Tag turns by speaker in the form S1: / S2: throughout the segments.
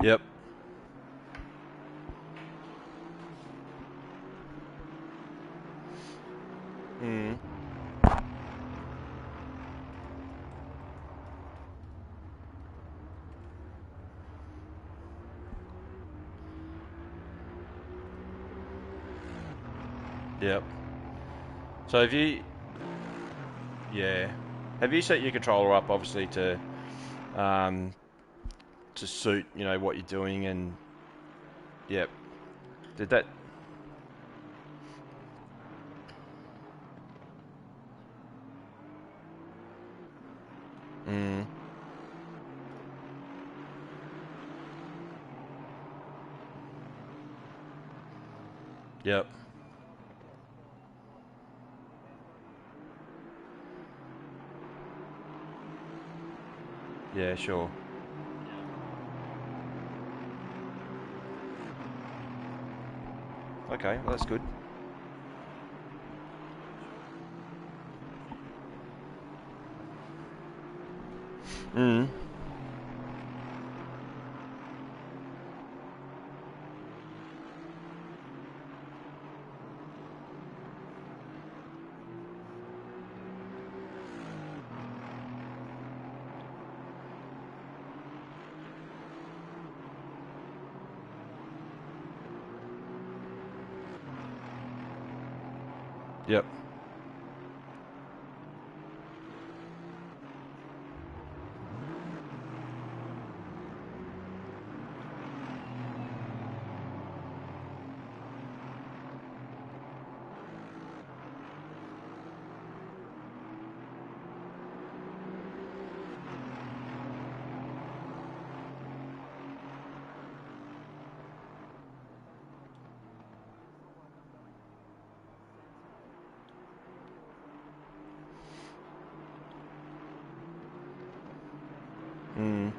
S1: Yep. Mm. Yep. So have you... Yeah. Have you set your controller up, obviously, to suit, you know, what you're doing and... Yep. Did that... Mm. Yep. Yeah, sure. Okay, well, that's good. Mm. Yep. Mm.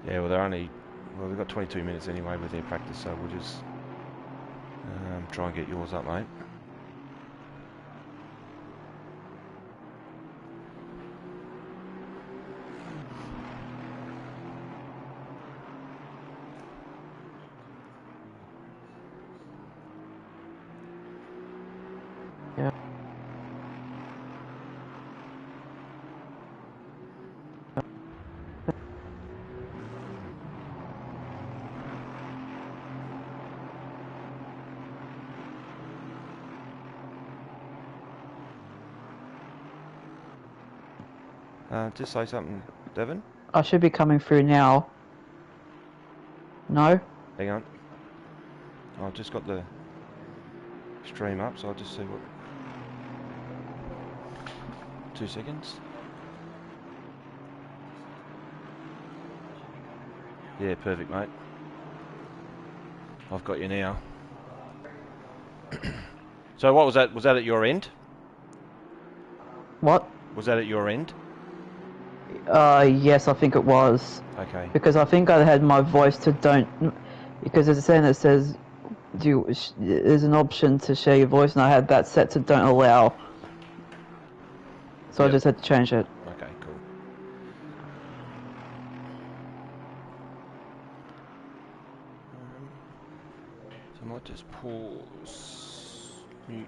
S1: Yeah, well, they're only... Well, we've got 22 minutes anyway with their practice, so we'll just try and get yours up, mate.
S2: Yeah.
S1: Just say something, Devon.
S2: I should be coming through now. No?
S1: Hang on. I've just got the stream up, so I'll just see what... 2 seconds. Yeah, perfect, mate. I've got you now. So what was that? Was that at your end?
S2: What?
S1: Was that at your end?
S2: Yes, I think it was.
S1: Okay.
S2: Because I think I had my voice to don't... Because there's a saying that says... there's an option to share your voice, and I had that set to don't allow. So
S1: Yep.
S2: I just had to change it.
S1: Okay, cool. So I might just pause... Mute.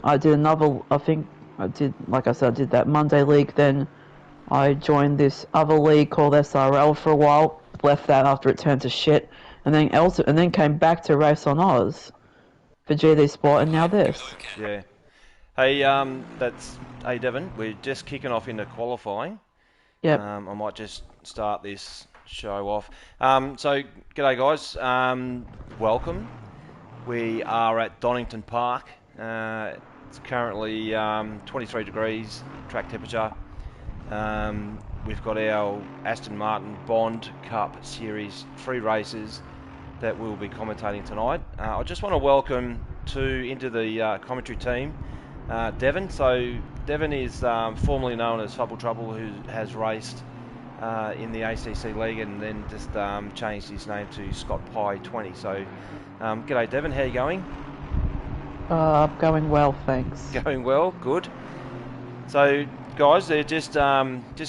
S2: I did another. I think I did, like I said, I did that Monday league. Then I joined this other league called SRL for a while. Left that after it turned to shit, and then came back to Race on Oz for GD Sport, and now this.
S1: Yeah. Hey, hey Devon. We're just kicking off into qualifying.
S2: Yep.
S1: I might just start this show off. So, g'day guys. Welcome. We are at Donington Park. It's currently 23 degrees track temperature. We've got our Aston Martin Bond Cup Series 3 races that we'll be commentating tonight. I just want to welcome into the commentary team Devon. So Devon is formerly known as Fubble Trouble, who has raced in the ACC League and then just changed his name to Scott Pye 20. So g'day Devon, how you going?
S2: Going well, thanks.
S1: Going well, good. So guys, they're just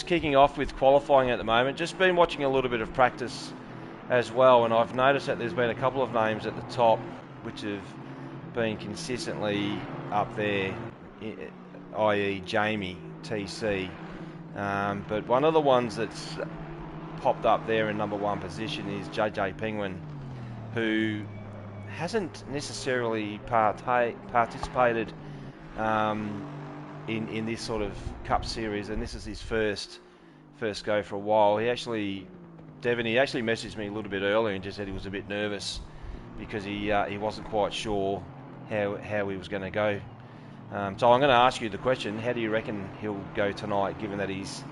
S1: kicking off with qualifying at the moment. Just been watching a little bit of practice as well, and I've noticed that there's been a couple of names at the top which have been consistently up there, i.e. Jamie, TC. But one of the ones that's popped up there in number one position is JJ Penguin, who hasn't necessarily participated in this sort of cup series, and this is his first go for a while. He actually messaged me a little bit earlier and just said he was a bit nervous because he wasn't quite sure how he was going to go. So I'm going to ask you the question: how do you reckon he'll go tonight, given that he's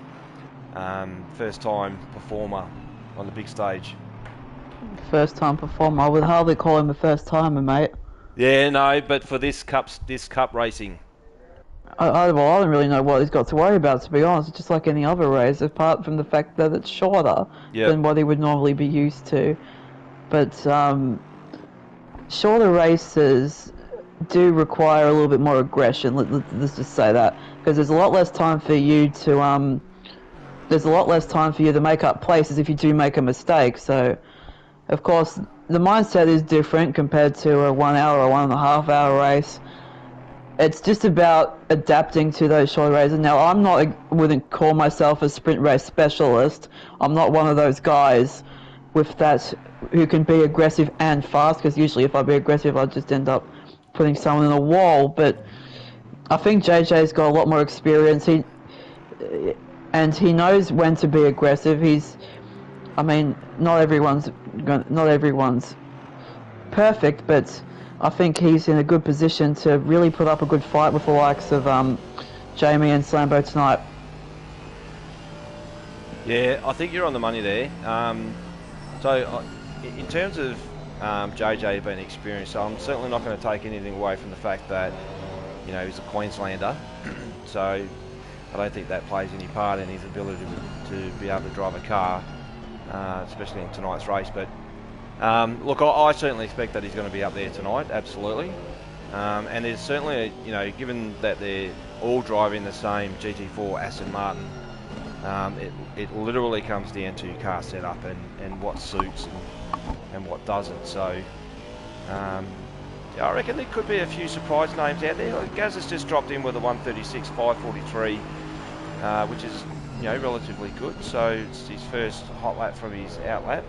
S1: first time performer on the big stage?
S2: First time performer. I would hardly call him a first timer, mate.
S1: Yeah, no, but for this cup racing.
S2: I don't really know what he's got to worry about, to be honest. It's just like any other race, apart from the fact that it's shorter than what he would normally be used to. But shorter races do require a little bit more aggression. Let's just say that, because there's a lot less time for you to make up places if you do make a mistake. So, of course, the mindset is different compared to a 1 hour or 1.5 hour race. It's just about adapting to those short races. Now, wouldn't call myself a sprint race specialist. I'm not one of those guys with that who can be aggressive and fast, because usually if I be aggressive, I'd just end up putting someone in a wall. But I think JJ's got a lot more experience. He knows when to be aggressive. Not everyone's perfect, but I think he's in a good position to really put up a good fight with the likes of Jamie and Slambo tonight.
S1: Yeah, I think you're on the money there. So in terms of JJ being experienced, I'm certainly not going to take anything away from the fact that he's a Queenslander. So I don't think that plays any part in his ability to be able to drive a car, especially in tonight's race. But look, I certainly expect that he's going to be up there tonight, absolutely. And there's certainly, given that they're all driving the same Gt4 Aston Martin, it literally comes down to car setup and what suits and what doesn't. So I reckon there could be a few surprise names out there. Gaz has just dropped in with a 136 543, which is relatively good. So it's his first hot lap from his out lap.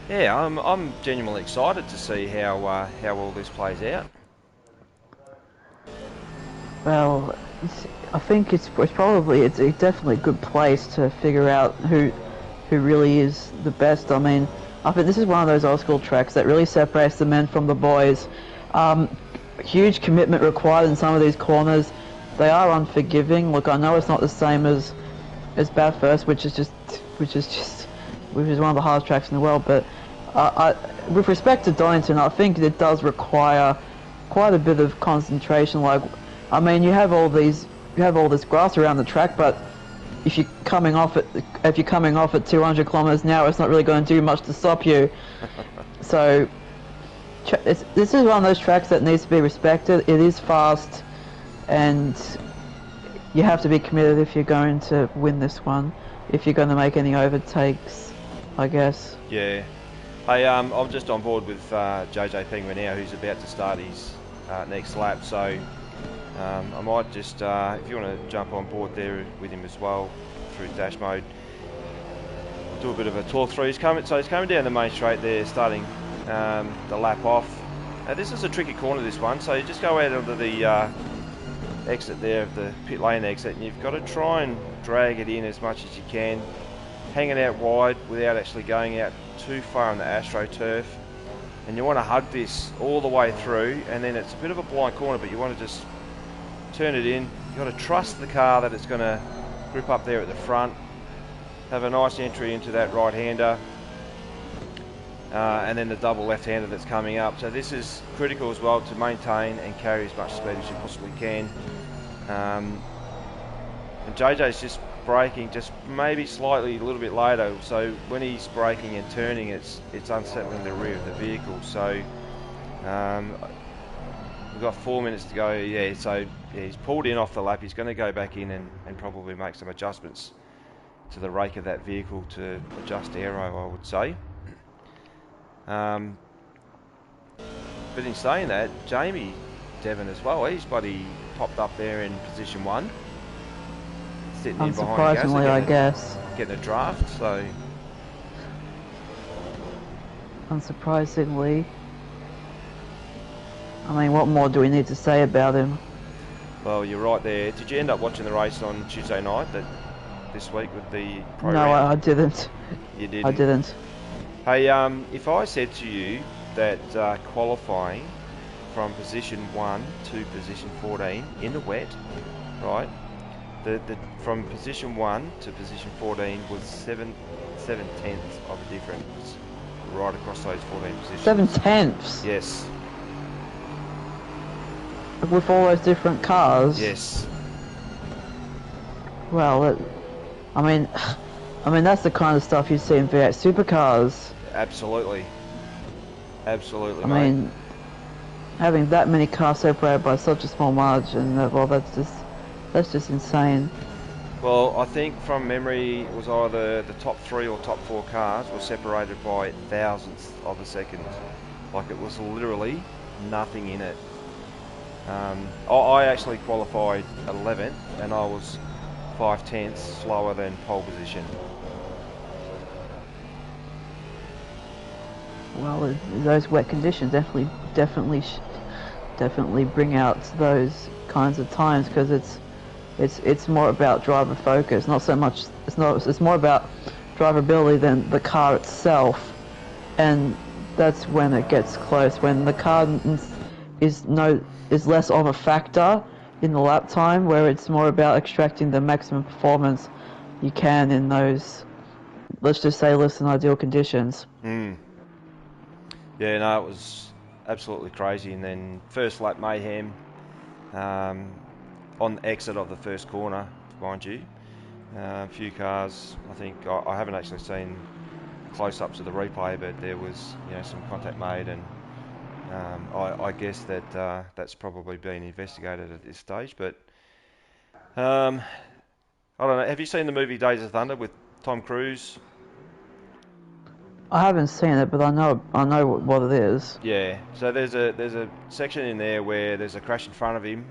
S1: I'm genuinely excited to see how all this plays out.
S2: Well, I think it's definitely a good place to figure out who really is the best. I think this is one of those old school tracks that really separates the men from the boys. Huge commitment required in some of these corners. They are unforgiving. Look, I know it's not the same as Bathurst, which is one of the hardest tracks in the world. But with respect to Donington, I think it does require quite a bit of concentration. You have all this grass around the track, but if you're coming off at 200 kilometers an hour, it's not really going to do much to stop you. So this is one of those tracks that needs to be respected. It is fast, and you have to be committed if you're going to win this one, if you're going to make any overtakes, I guess.
S1: Yeah. Hey, I'm just on board with JJ Penguin now, who's about to start his next lap. So I might just, if you want to jump on board there with him as well through dash mode, do a bit of a talk through. He's coming down the main straight there, starting the lap off. Now this is a tricky corner, this one. So you just go out onto the exit there of the pit lane exit, and you've got to try and drag it in as much as you can, hanging out wide without actually going out too far on the AstroTurf. And you want to hug this all the way through, and then it's a bit of a blind corner, but you want to just turn it in. You've got to trust the car that it's going to grip up there at the front, have a nice entry into that right-hander, and then the double left-hander that's coming up. So this is critical as well, to maintain and carry as much speed as you possibly can. And JJ's just braking just maybe slightly a little bit later, so when he's braking and turning, it's unsettling the rear of the vehicle. So we've got 4 minutes to go. Yeah, so yeah, he's pulled in off the lap. He's going to go back in and probably make some adjustments to the rake of that vehicle to adjust aero, I would say. But in saying that, Jamie Devon as well, he's bloody popped up there in position 1. Sitting in behind
S2: Unsurprisingly, I guess.
S1: Getting a draft, so...
S2: Unsurprisingly. I mean, what more do we need to say about him?
S1: Well, you're right there. Did you end up watching the race on Tuesday night this week with the pro
S2: No,
S1: round?
S2: I didn't.
S1: You didn't?
S2: I didn't.
S1: Hey, if I said to you that qualifying from position 1 to position 14 in the wet, right, from position 1 to position 14 was 7/10 of a difference right across those 14 positions.
S2: 7/10?
S1: Yes.
S2: With all those different cars?
S1: Yes.
S2: Well, I mean, that's the kind of stuff you see in V8 supercars.
S1: Absolutely. Absolutely,
S2: I
S1: mate.
S2: mean, having that many cars separated by such a small margin, well, that's just insane.
S1: Well, I think from memory it was either the top 3 or top 4 cars were separated by thousandths of a second. Like, it was literally nothing in it. I actually qualified 11th, and I was 5/10 slower than pole position.
S2: Well, those wet conditions definitely bring out those kinds of times, because it's more about driver focus, not so much. It's more about drivability than the car itself, and that's when it gets close. When the car is less of a factor in the lap time, where it's more about extracting the maximum performance you can in those, let's just say, less than ideal conditions.
S1: Yeah, no, it was absolutely crazy. And then first lap mayhem on the exit of the first corner, mind you. A few cars, I think, I haven't actually seen close-ups of the replay, but there was, some contact made, and I guess that that's probably being investigated at this stage. But I don't know. Have you seen the movie Days of Thunder with Tom Cruise?
S2: I haven't seen it, but I know what it is.
S1: Yeah. So there's a section in there where there's a crash in front of him,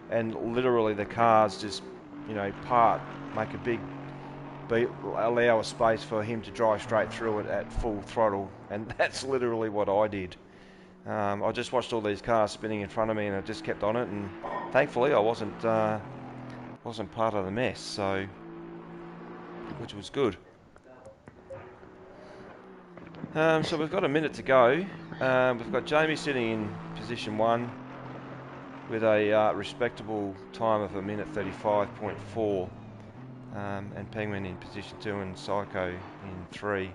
S1: and literally the cars just part, make a big beat, allow a space for him to drive straight through it at full throttle, and that's literally what I did. I just watched all these cars spinning in front of me, and I just kept on it, and thankfully I wasn't part of the mess, so which was good. So we've got a minute to go. We've got Jamie sitting in position 1 with a respectable time of 1:35.4, and Penguin in position 2 and Psycho in 3.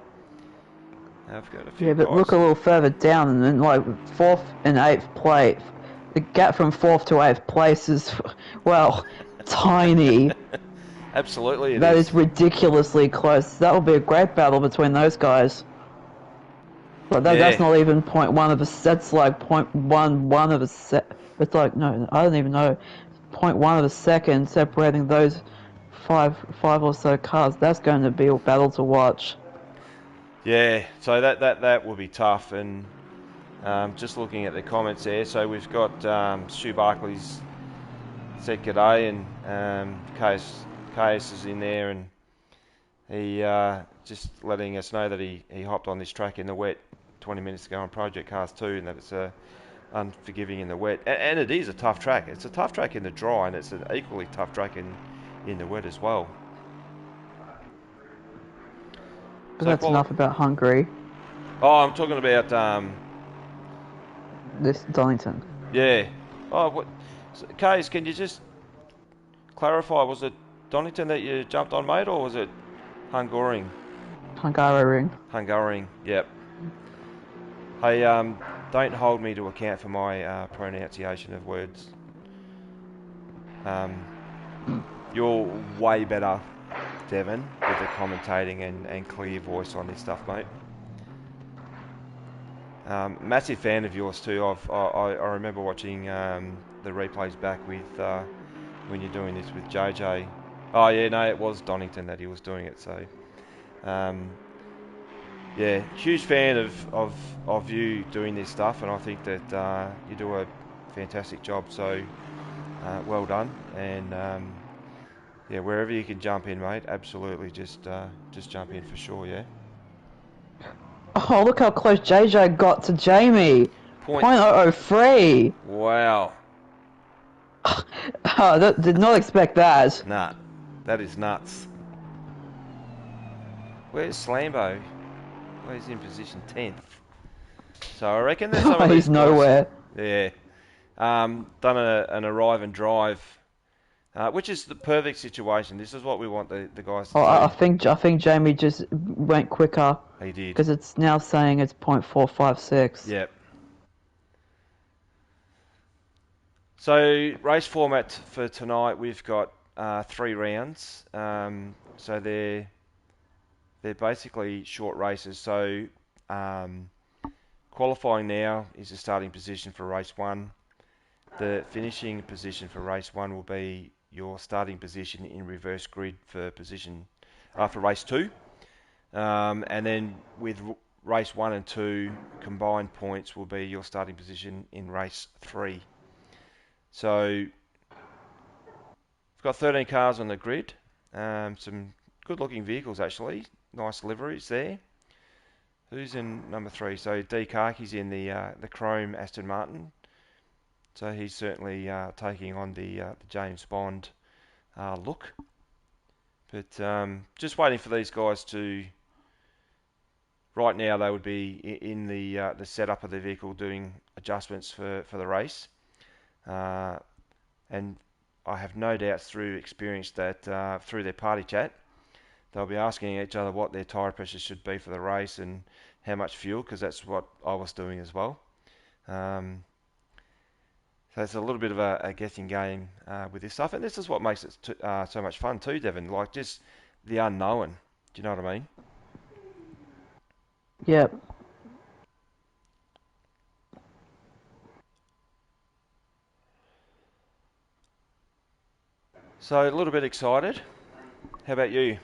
S1: I've got a few
S2: but
S1: guys.
S2: Look a little further down, and then like 4th and 8th place. The gap from 4th to 8th place is, well, tiny.
S1: Absolutely,
S2: That is ridiculously close. That will be a great battle between those guys. But that's not even 0.1 of a. That's like 0.11 of a sec. It's like, no, I don't even know. 0.1 of a second separating those five or so cars. That's going to be a battle to watch.
S1: Yeah, so that will be tough. And just looking at the comments there, so we've got Stu Barkley's said g'day, and KS is in there, and he just letting us know that he hopped on this track in the wet 20 minutes ago on Project Cars 2, and that it's unforgiving in the wet. And it is a tough track. It's a tough track in the dry, and it's an equally tough track in the wet as well.
S2: But so that's enough about Hungary.
S1: Oh, I'm talking about
S2: this Donington.
S1: Yeah. Oh, what? So, Case, can you just clarify? Was it Donington that you jumped on, mate, or was it Hungaroring?
S2: Hungaroring.
S1: Yep. Hey, don't hold me to account for my pronunciation of words. You're way better, Devon, with the commentating and clear voice on this stuff, mate. Massive fan of yours too. I remember watching the replays back with when you're doing this with JJ. Oh yeah, no, it was Donington that he was doing it. So yeah, huge fan of you doing this stuff, and I think that you do a fantastic job. So well done, and yeah, wherever you can jump in, mate, absolutely, just jump in for sure. Yeah.
S2: Oh, look how close JJ got to Jamie. .003.
S1: Wow.
S2: Oh, did not expect that.
S1: Nah, that is nuts. Where's Slambo? Well, he's in position 10th. So I reckon there's some of these
S2: he's nowhere.
S1: Yeah. Done an arrive and drive, which is the perfect situation. This is what we want the guys to do.
S2: I think Jamie just went quicker.
S1: He did.
S2: Because it's now saying it's .456.
S1: Yep. So race format for tonight, we've got 3 rounds. So they're basically short races. So qualifying now is the starting position for race 1. The finishing position for race 1 will be your starting position in reverse grid for race 2. And then with race 1 and 2, combined points will be your starting position in race 3. So we've got 13 cars on the grid, some good looking vehicles actually, nice liveries there. Who's in number 3? So D. Karki's in the chrome Aston Martin. So he's certainly taking on the James Bond look. But just waiting for these guys to... Right now they would be in the setup of the vehicle doing adjustments for the race. And I have no doubts through experience that through their party chat, they'll be asking each other what their tyre pressure should be for the race and how much fuel, because that's what I was doing as well. So it's a little bit of a guessing game with this stuff, and this is what makes it so much fun too, Devon. Like just the unknown. Do you know what I mean?
S2: Yep.
S1: So a little bit excited. How about you?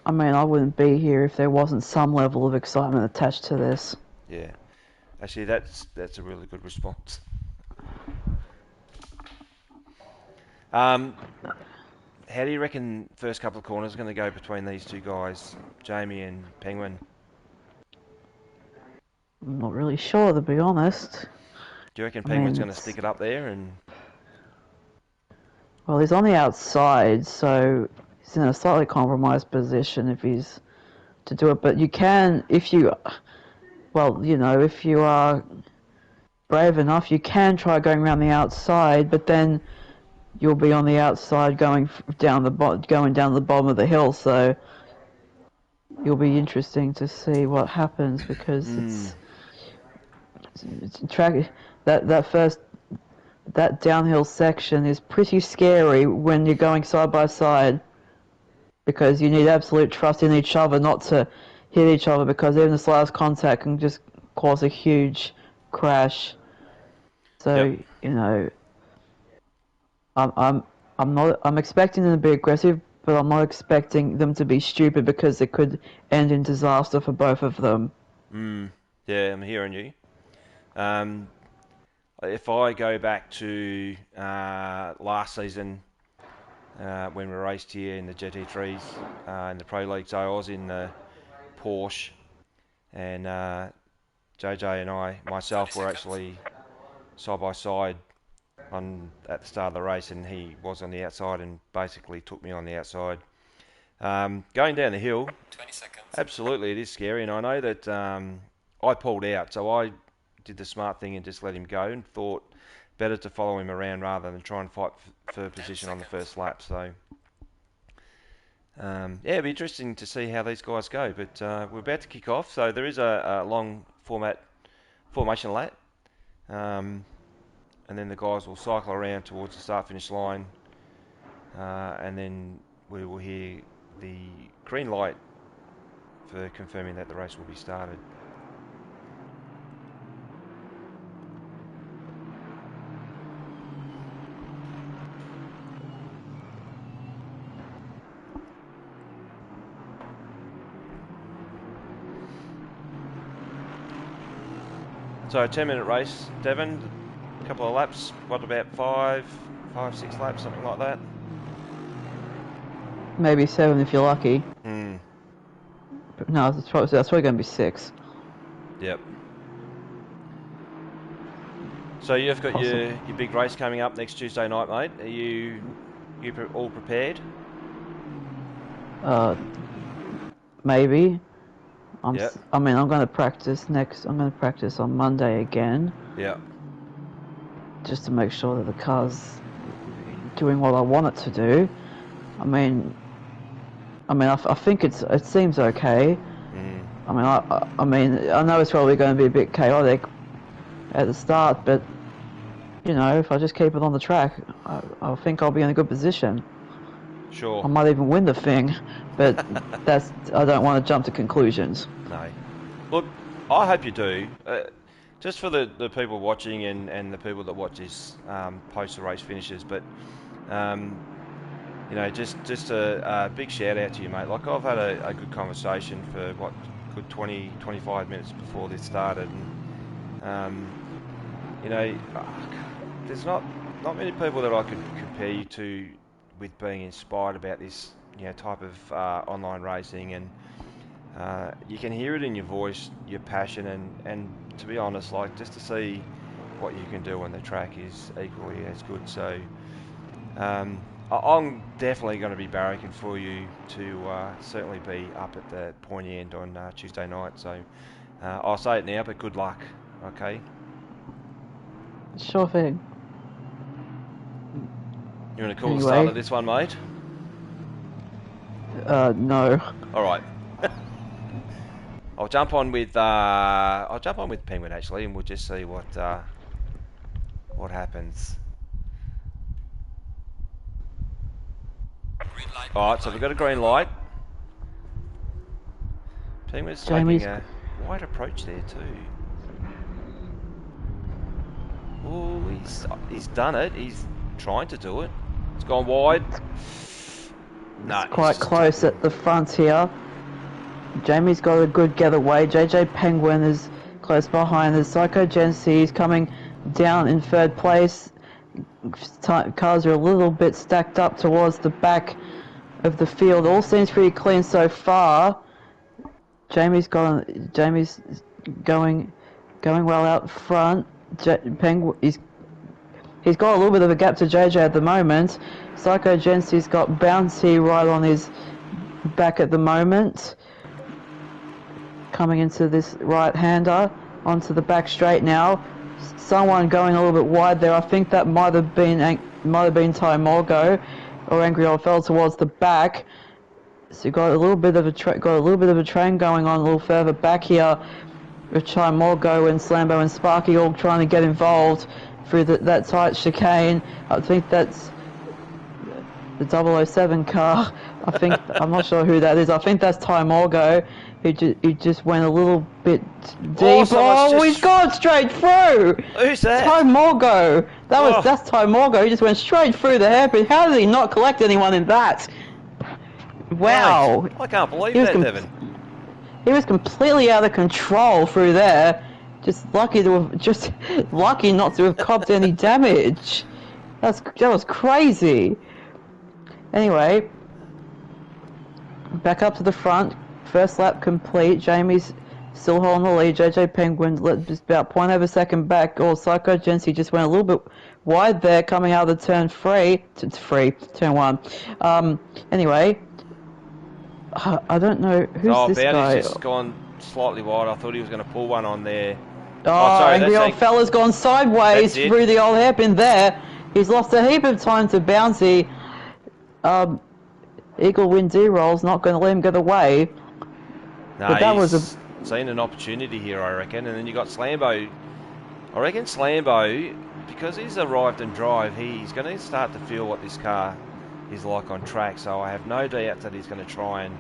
S2: I mean, I wouldn't be here if there wasn't some level of excitement attached to this.
S1: Yeah. Actually, that's a really good response. How do you reckon first couple of corners are going to go between these two guys, Jamie and Penguin?
S2: I'm not really sure, to be honest.
S1: Do you reckon Penguin's going to stick it up there? And
S2: well, he's on the outside, so he's in a slightly compromised position if he's to do it. But you can, if you are brave enough, you can try going around the outside, but then you'll be on the outside going down the bottom of the hill. So it'll be interesting to see what happens, because it's track that downhill section is pretty scary when you're going side by side, because you need absolute trust in each other not to hit each other, because even the slightest contact can just cause a huge crash. So I'm expecting them to be aggressive, but I'm not expecting them to be stupid because it could end in disaster for both of them.
S1: Yeah, I'm hearing you. If I go back to last season when we raced here in the GT3s in the Pro League, so I was in the Porsche, and JJ and myself were actually side by side at the start of the race, and he was on the outside and basically took me on the outside. Going down the hill,
S3: 20 seconds.
S1: Absolutely, it is scary, and I know that I pulled out, so I did the smart thing and just let him go, and thought better to follow him around rather than try and fight for position on the first lap. So yeah, it'll be interesting to see how these guys go. But we're about to kick off, so there is a long formation lap, and then the guys will cycle around towards the start-finish line, and then we will hear the green light for confirming that the race will be started. So a 10-minute race, Devon, a couple of laps, what about 6 laps, something like that?
S2: Maybe 7 if you're lucky.
S1: Mm.
S2: But no, that's probably going to be 6.
S1: Yep. So you've got your big race coming up next Tuesday night, mate. Are you all prepared?
S2: Maybe.
S1: Yep.
S2: I'm going to practice I'm going to practice on Monday again.
S1: Yeah.
S2: Just to make sure that the car's doing what I want it to do. I think it seems okay.
S1: Mm.
S2: I know it's probably going to be a bit chaotic at the start, but you know, if I just keep it on the track, I think I'll be in a good position.
S1: Sure.
S2: I might even win the thing, but I don't want to jump to conclusions.
S1: No. Look, I hope you do. Just for the people watching and the people that watch this post the race finishes, but you know, just a big shout out to you, mate. Like, I've had a good conversation for good 20-25 minutes before this started, and you know, there's not many people that I could compare you to with being inspired about this, you know, type of online racing, and you can hear it in your voice, your passion, and to be honest, like, just to see what you can do on the track is equally as good. So I'm definitely going to be barracking for you to certainly be up at the pointy end on Tuesday night. So I'll say it now, but good luck. Okay.
S2: Sure thing.
S1: You want to call the start of this one, mate?
S2: No.
S1: All right. I'll jump on with Penguin actually, and we'll just see what happens. All right, so we've got a green light. Penguin's taking a wide approach there too. Oh, he's done it. He's trying to do it. It's gone wide. No,
S2: it's quite close at the front here. Jamie's got a good getaway. JJ Penguin is close behind. There's Psycho Gency. He's coming down in 3rd place. Cars are a little bit stacked up towards the back of the field. All seems pretty clean so far. Jamie's going well out front. Penguin, he's got a little bit of a gap to JJ at the moment. Psycho Gency's got Bouncy right on his back at the moment. Coming into this right-hander onto the back straight now. Someone going a little bit wide there. I think that might have been Ty Morgo, or Angry Old Fell towards the back. So you got a little bit of a train going on a little further back here with Ty Morgo and Slambo and Sparky all trying to get involved through that tight chicane. I think that's the 007 car. I'm not sure who that is. I think that's Ty Morgo. He just went a little bit deep. Oh, he's gone straight through.
S1: Who's that?
S2: Ty Morgo. That's Ty Morgo. He just went straight through the hairpin. How did he not collect anyone in that? Wow.
S1: Mate, I can't believe
S2: He was,
S1: that, Devon.
S2: he was completely out of control through there. Just lucky not to have copped any damage. That was crazy. Anyway, back up to the front. First lap complete. Jamie's still holding the lead. JJ Penguin just about 0.1 back. Oh, Psycho Gency just went a little bit wide there, coming out of the turn turn 1. Anyway, I don't know who's this guy.
S1: Bounty's just gone slightly wide. I thought he was going to pull one on there.
S2: Sorry, angry old fella's gone sideways through the old hairpin there. He's lost a heap of time to Bouncy. Eagle Wind D-Roll's not going to let him get away.
S1: No,
S2: but that was
S1: seen an opportunity here, I reckon. And then you got Slambo. I reckon Slambo, because he's arrived in drive, he's going to start to feel what this car is like on track. So I have no doubt that he's going to try and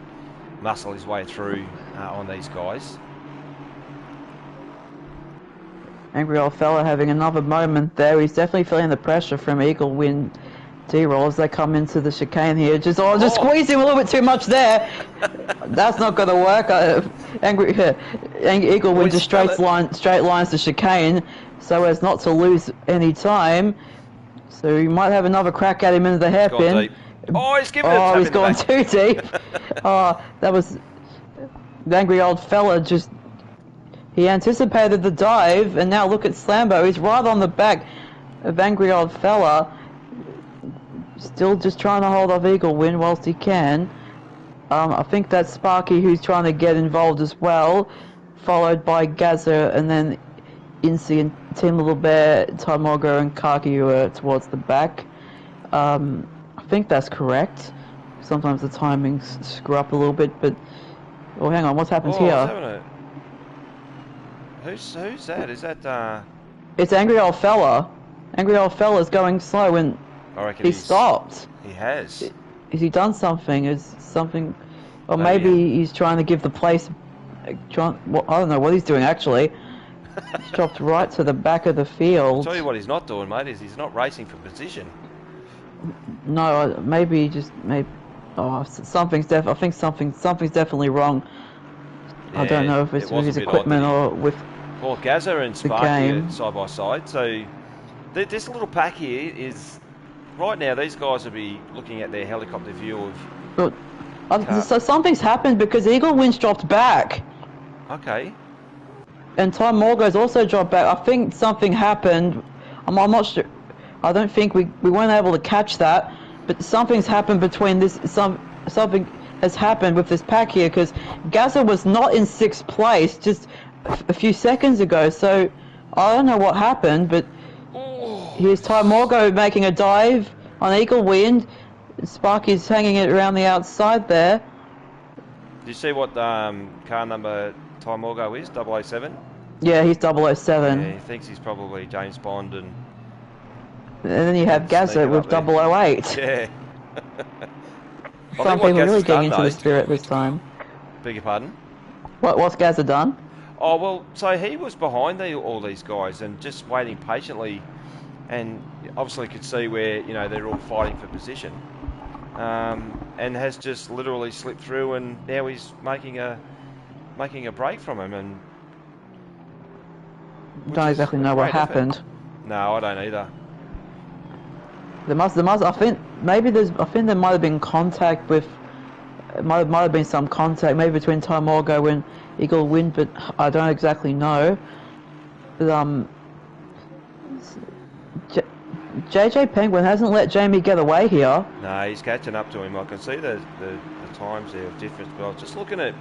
S1: muscle his way through on these guys.
S2: Angry old fella having another moment there. He's definitely feeling the pressure from Eagle Wind D-Roll as they come into the chicane here. Just squeezed him a little bit too much there. That's not going to work. Eagle Wind just straight lines the chicane so as not to lose any time. So you might have another crack at him into the hairpin.
S1: He's given it a tap
S2: he's gone too deep. That was the angry old fella just... He anticipated the dive, and now look at Slambo. He's right on the back of angry old fella. Still just trying to hold off Eagle Wind whilst he can. I think that's Sparky who's trying to get involved as well, followed by Gaza, and then Incy and Team Little Bear, Timogo and Kaki who are towards the back. I think that's correct. Sometimes the timings screw up a little bit, but... Oh, hang on, what's happened here?
S1: Who's that? Is that
S2: It's angry old fella. Angry old fella's going slow and
S1: I reckon
S2: he stopped.
S1: He has.
S2: Has he done something? Is something... Or maybe he's trying to give the place... I don't know what he's doing actually. He's dropped right to the back of the field.
S1: I'll tell you what he's not doing, mate, is he's not racing for position.
S2: No, maybe just... I think something's definitely wrong. Yeah, I don't know if it's with his equipment or with
S1: Well, Gaza and Sparky are side by side, so this little pack here is... Right now, these guys will be looking at their helicopter view of...
S2: so something's happened because Eagle Wind's dropped back.
S1: Okay.
S2: And Tom Morgo's also dropped back. I think something happened. I'm not sure. I don't think we weren't able to catch that, but something's happened between this... Something has happened with this pack here because Gaza was not in 6th place just a few seconds ago, so I don't know what happened, but here's Ty Morgo making a dive on Eagle Wind. Sparky's hanging it around the outside there.
S1: Did you see what car number Ty Morgo is? 007?
S2: Yeah, he's 007.
S1: Yeah, he thinks he's probably James Bond and
S2: then you have Gaza with 008.
S1: Yeah.
S2: Some people really getting into the spirit this time.
S1: Beg your pardon?
S2: What's Gaza done?
S1: Oh, well, so he was behind all these guys and just waiting patiently, and obviously could see where, you know, they're all fighting for position, and has just literally slipped through, and now he's making a break from him, and
S2: don't exactly know what happened.
S1: No, I don't either.
S2: There must. I think there might have been contact with. Might have been some contact, maybe between Ty Morgo and Eagle Wind, but I don't exactly know. But JJ Penguin hasn't let Jamie get away here.
S1: No, he's catching up to him. I can see the times there of difference, but I was just looking at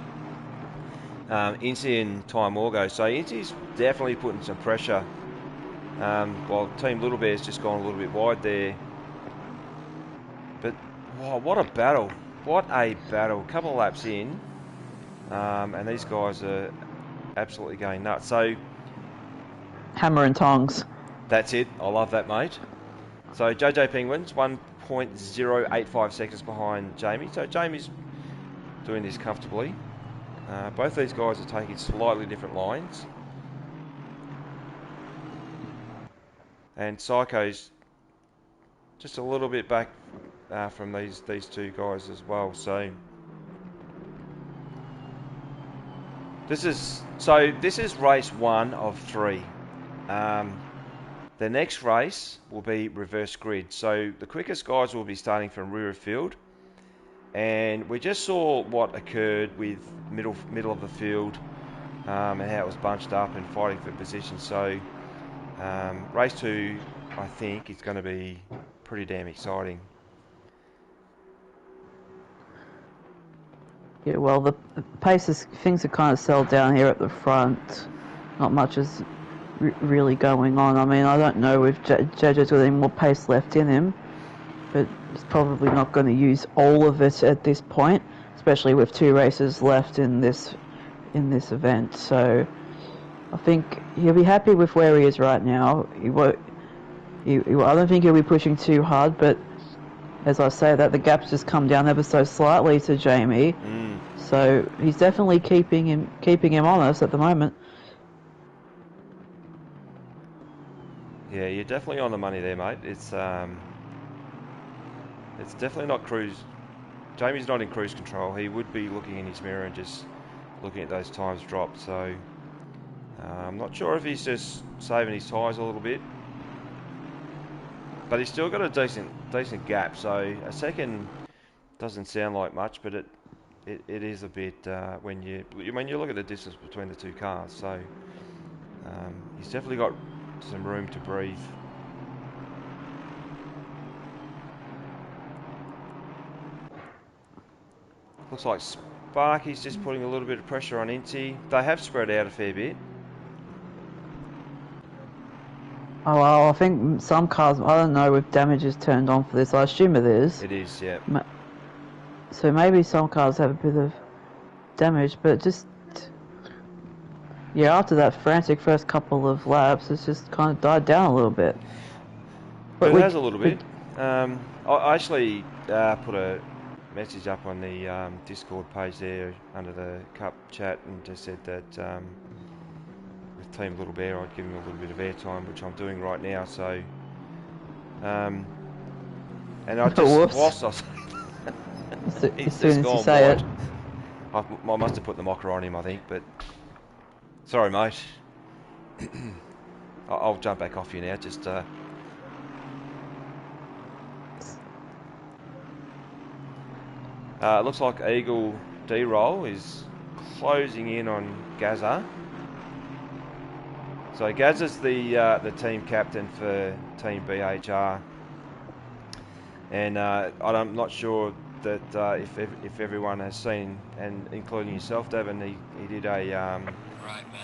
S1: Incy and Ty Morgo. So Incy's definitely putting some pressure. While Team Little Bear's just gone a little bit wide there. But wow, what a battle! What a battle! A couple of laps in, and these guys are absolutely going nuts. So
S2: hammer and tongs.
S1: That's it. I love that, mate. So JJ Penguins 1.085 seconds behind Jamie. So Jamie's doing this comfortably. Both these guys are taking slightly different lines. And Psycho's just a little bit back from these two guys as well. So This is race 1 of 3. The next race will be reverse grid. So the quickest guys will be starting from rear of field. And we just saw what occurred with middle of the field and how it was bunched up and fighting for position. So race 2, I think, is going to be pretty damn exciting.
S2: Yeah, well, the paces, things are kind of settled down here at the front. Not much is really going on. I mean, I don't know if JJ's got any more pace left in him, but he's probably not going to use all of it at this point, especially with 2 races left in this event. So I think he'll be happy with where he is right now. I don't think he'll be pushing too hard, but as I say that, the gap's just come down ever so slightly to Jamie. So he's definitely keeping him honest at the moment.
S1: Yeah, you're definitely on the money there, mate. It's definitely not cruise. Jamie's not in cruise control. He would be looking in his mirror and just looking at those times drop. So I'm not sure if he's just saving his tyres a little bit, but he's still got a decent gap. So a second doesn't sound like much, but it is a bit when you look at the distance between the 2 cars. So he's definitely got some room to breathe. Looks like Sparky's just putting a little bit of pressure on Inti. They have spread out a fair bit.
S2: Oh, well, I think some cars, I don't know if damage is turned on for this. I assume it is.
S1: It is, yeah.
S2: So maybe some cars have a bit of damage, but just... Yeah, after that frantic first couple of laps, it's just kind of died down a little bit.
S1: But it has a little bit. I actually put a message up on the Discord page there under the Cup chat and just said that with Team Little Bear I'd give him a little bit of airtime, which I'm doing right now. So, and I just whilst I was
S2: as soon as you say it,
S1: I must have put the mocker on him, I think. But sorry, mate. I'll jump back off you now. Just. It looks like Eagle D-Roll is closing in on Gazza. So Gazza's the team captain for Team BHR, and I'm not sure that if everyone has seen, and including yourself, Devon, he did a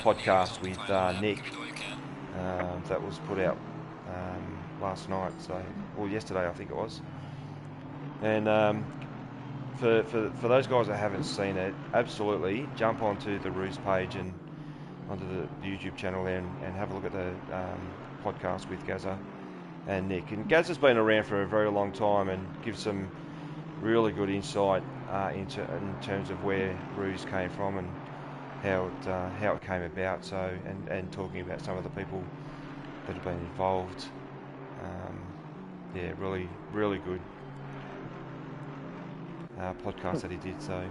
S1: podcast with Nick that was put out last night, or yesterday I think it was, and. For those guys that haven't seen it, absolutely jump onto the Rooz page and onto the YouTube channel there and have a look at the podcast with Gazza and Nick. And Gazza's been around for a very long time and gives some really good insight in terms of where Rooz came from and how it came about. So and talking about some of the people that have been involved. Yeah, really, really good. Podcast that he did. So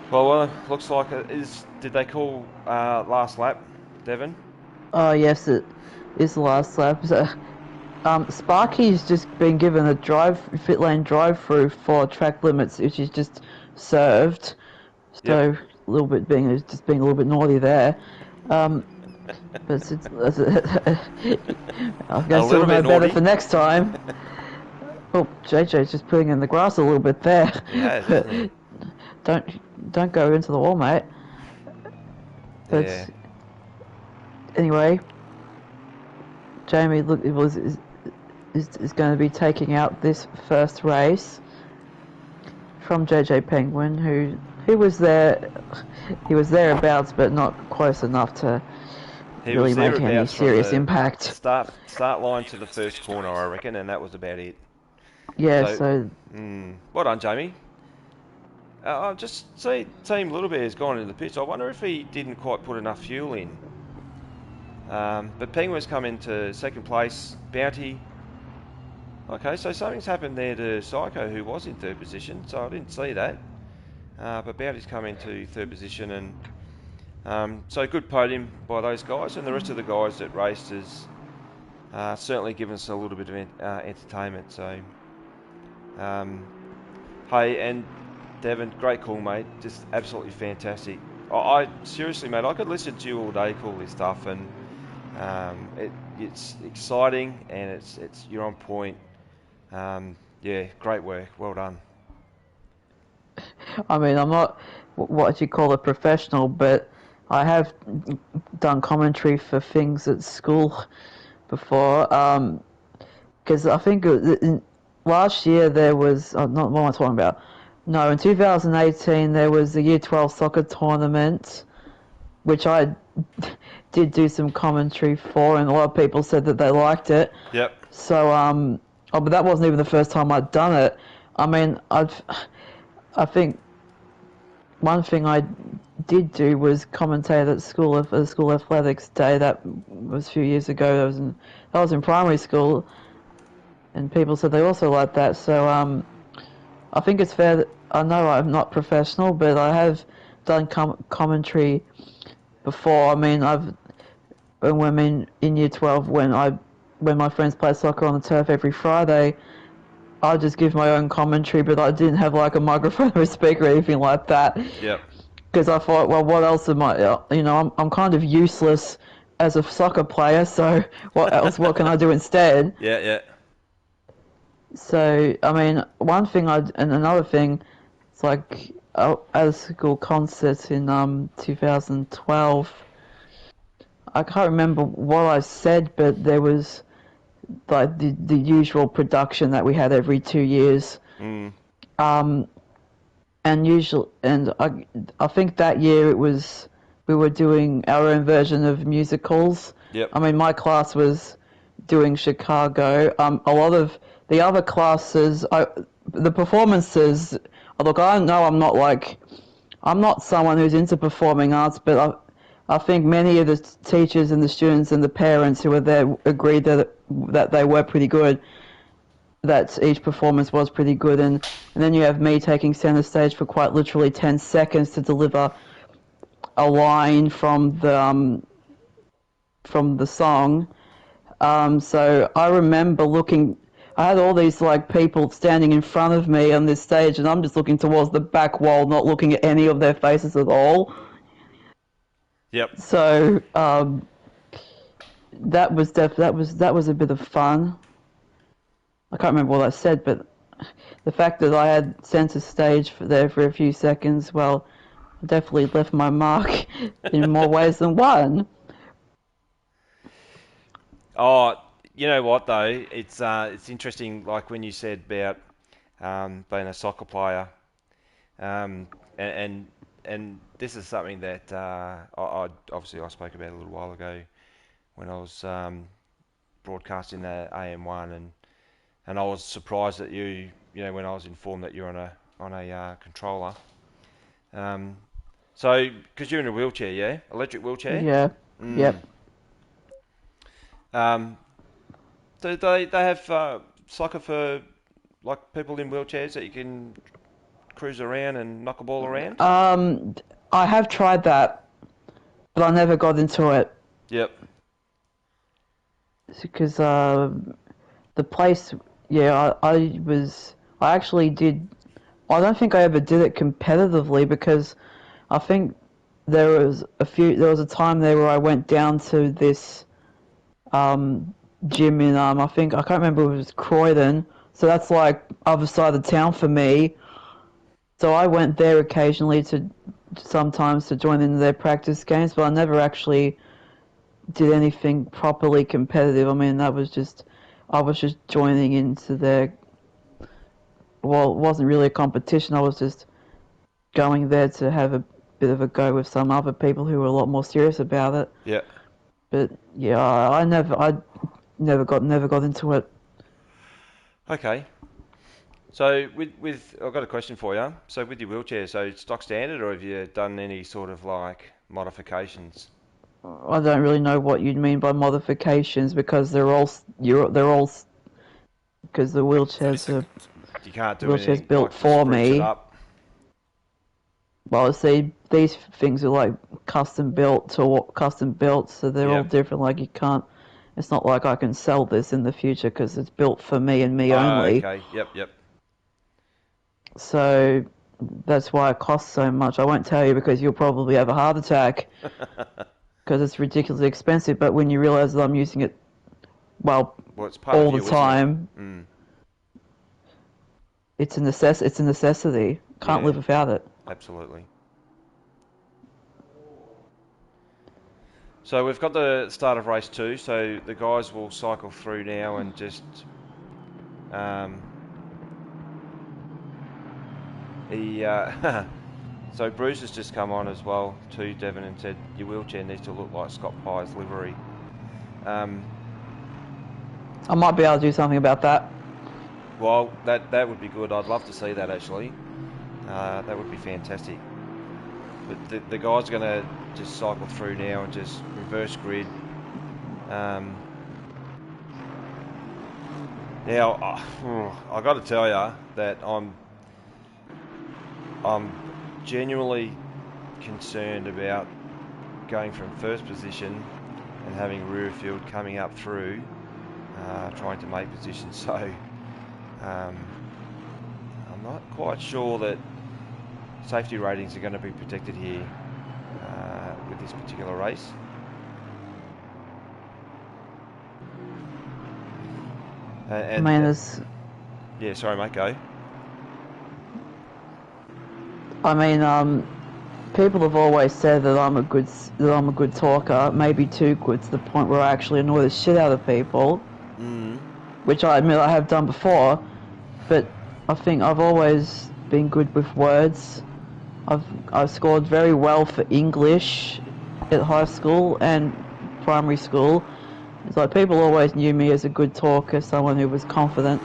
S1: well, looks like it is. Did they call last lap, Devon?
S2: Oh yes, it is the last lap. So, Sparky's just been given a pit lane drive through for track limits, which is just served. So yep. A little bit being a little bit naughty there. But I guess we'll know better for next time. Oh, JJ's just putting in the grass a little bit there. Yeah, don't go into the wall, mate. But yeah. Anyway, Jamie is going to be taking out this first race from JJ Penguin, who was there. He was thereabouts, but not close enough to really make any serious impact.
S1: Start line to the first corner, I reckon, and that was about it.
S2: Yeah, so
S1: well done, Jamie. I've just seen Team Little Bear's gone into the pits. I wonder if he didn't quite put enough fuel in. But Penguin's come into second place. Bounty. Okay, so something's happened there to Psycho, who was in third position, so I didn't see that. but Bowdy's come into third position, and so good podium by those guys, and the rest of the guys that raced has certainly given us a little bit of entertainment. So, hey, and Devon, great call, mate. Just absolutely fantastic. I seriously, mate, I could listen to you all day call this stuff, and it's exciting, and it's you're on point. Yeah, great work. Well done.
S2: I mean, I'm not what you call a professional, but I have done commentary for things at school before. Because I think last year there was, not what am I talking about? No, in 2018 there was the Year 12 soccer tournament, which I did do some commentary for, and a lot of people said that they liked it.
S1: Yep.
S2: So, but that wasn't even the first time I'd done it. I mean, I think one thing I did do was commentate at school athletics day. That was a few years ago. That was in primary school, and people said they also liked that. So I think it's fair that I know I'm not professional, but I have done commentary before. I mean, in year 12 when my friends play soccer on the turf every Friday, I just give my own commentary, but I didn't have like a microphone or a speaker or anything like that.
S1: Yep.
S2: Because I thought, well, what else am I? You know, I'm kind of useless as a soccer player, so what else? What can I do instead?
S1: Yeah, yeah.
S2: So, I mean, and another thing, it's like at a school concert in 2012. I can't remember what I said, but there was like the usual production that we had every 2 years.
S1: Mm.
S2: And I think that year we were doing our own version of musicals.
S1: Yep.
S2: I mean, my class was doing Chicago. A lot of the other classes, the performances. Look, I know I'm not someone who's into performing arts, but I think many of the teachers and the students and the parents who were there agreed that they were pretty good. That each performance was pretty good, and then you have me taking center stage for quite literally 10 seconds to deliver a line from the song. So I remember I had all these like people standing in front of me on this stage, and I'm just looking towards the back wall, not looking at any of their faces at all.
S1: Yep.
S2: So that was a bit of fun. I can't remember what I said, but the fact that I had center stage for a few seconds, well, I definitely left my mark in more ways than one.
S1: Oh, you know what though? It's interesting. Like when you said about being a soccer player, and this is something that I spoke about a little while ago when I was broadcasting the AM1, and I was surprised that you know when I was informed that you're on a controller. So because you're in a wheelchair, yeah, electric wheelchair.
S2: Yeah.
S1: Mm.
S2: Yep.
S1: Do they have soccer for like people in wheelchairs that you can cruise around and knock a ball around?
S2: I have tried that, but I never got into it.
S1: Yep.
S2: Because the place, yeah, I actually did. I don't think I ever did it competitively because I think there was a time there where I went down to this gym in I can't remember if it was Croydon, so that's like other side of town for me. So I went there occasionally sometimes to join in their practice games, but I never actually did anything properly competitive. I mean, I was just joining into well, it wasn't really a competition. I was just going there to have a bit of a go with some other people who were a lot more serious about it.
S1: Yeah.
S2: But yeah, I never got into it.
S1: Okay. So with I've got a question for you. So with your wheelchair, so stock standard, or have you done any sort of like modifications?
S2: I don't really know what you'd mean by modifications because because the wheelchairs
S1: You can't do
S2: wheelchairs
S1: anything
S2: built
S1: like
S2: for
S1: spruce it
S2: me.
S1: up.
S2: Well, see, these things are like custom built, so they're all
S1: Yep.
S2: different. Like you can't. It's not like I can sell this in the future because it's built for me and me
S1: Oh,
S2: only.
S1: okay. Yep, yep.
S2: So that's why it costs so much. I won't tell you because you'll probably have a heart attack because it's ridiculously expensive. But when you realise that I'm using it, well,
S1: Well, it's part
S2: all
S1: of
S2: the
S1: you, isn't it?
S2: time, it's a necessity. Can't
S1: Yeah,
S2: live without it.
S1: absolutely. So we've got the start of race 2, so the guys will cycle through now and just um, so Bruce has just come on as well to Devon and said your wheelchair needs to look like Scott Pye's livery.
S2: I might be able to do something about that.
S1: Well, that would be good. I'd love to see that actually. That would be fantastic. But the guys are going to just cycle through now and just reverse grid. Now, I got to tell you that I'm genuinely concerned about going from first position and having rear field coming up through, trying to make position. So I'm not quite sure that safety ratings are going to be protected here with this particular race. And,
S2: I mean, there's.
S1: Yeah, sorry, mate. Go.
S2: I mean, people have always said that I'm a good talker, maybe too good to the point where I actually annoy the shit out of people, which I admit I have done before. But I think I've always been good with words. I've scored very well for English at high school and primary school. It's like people always knew me as a good talker, someone who was confident.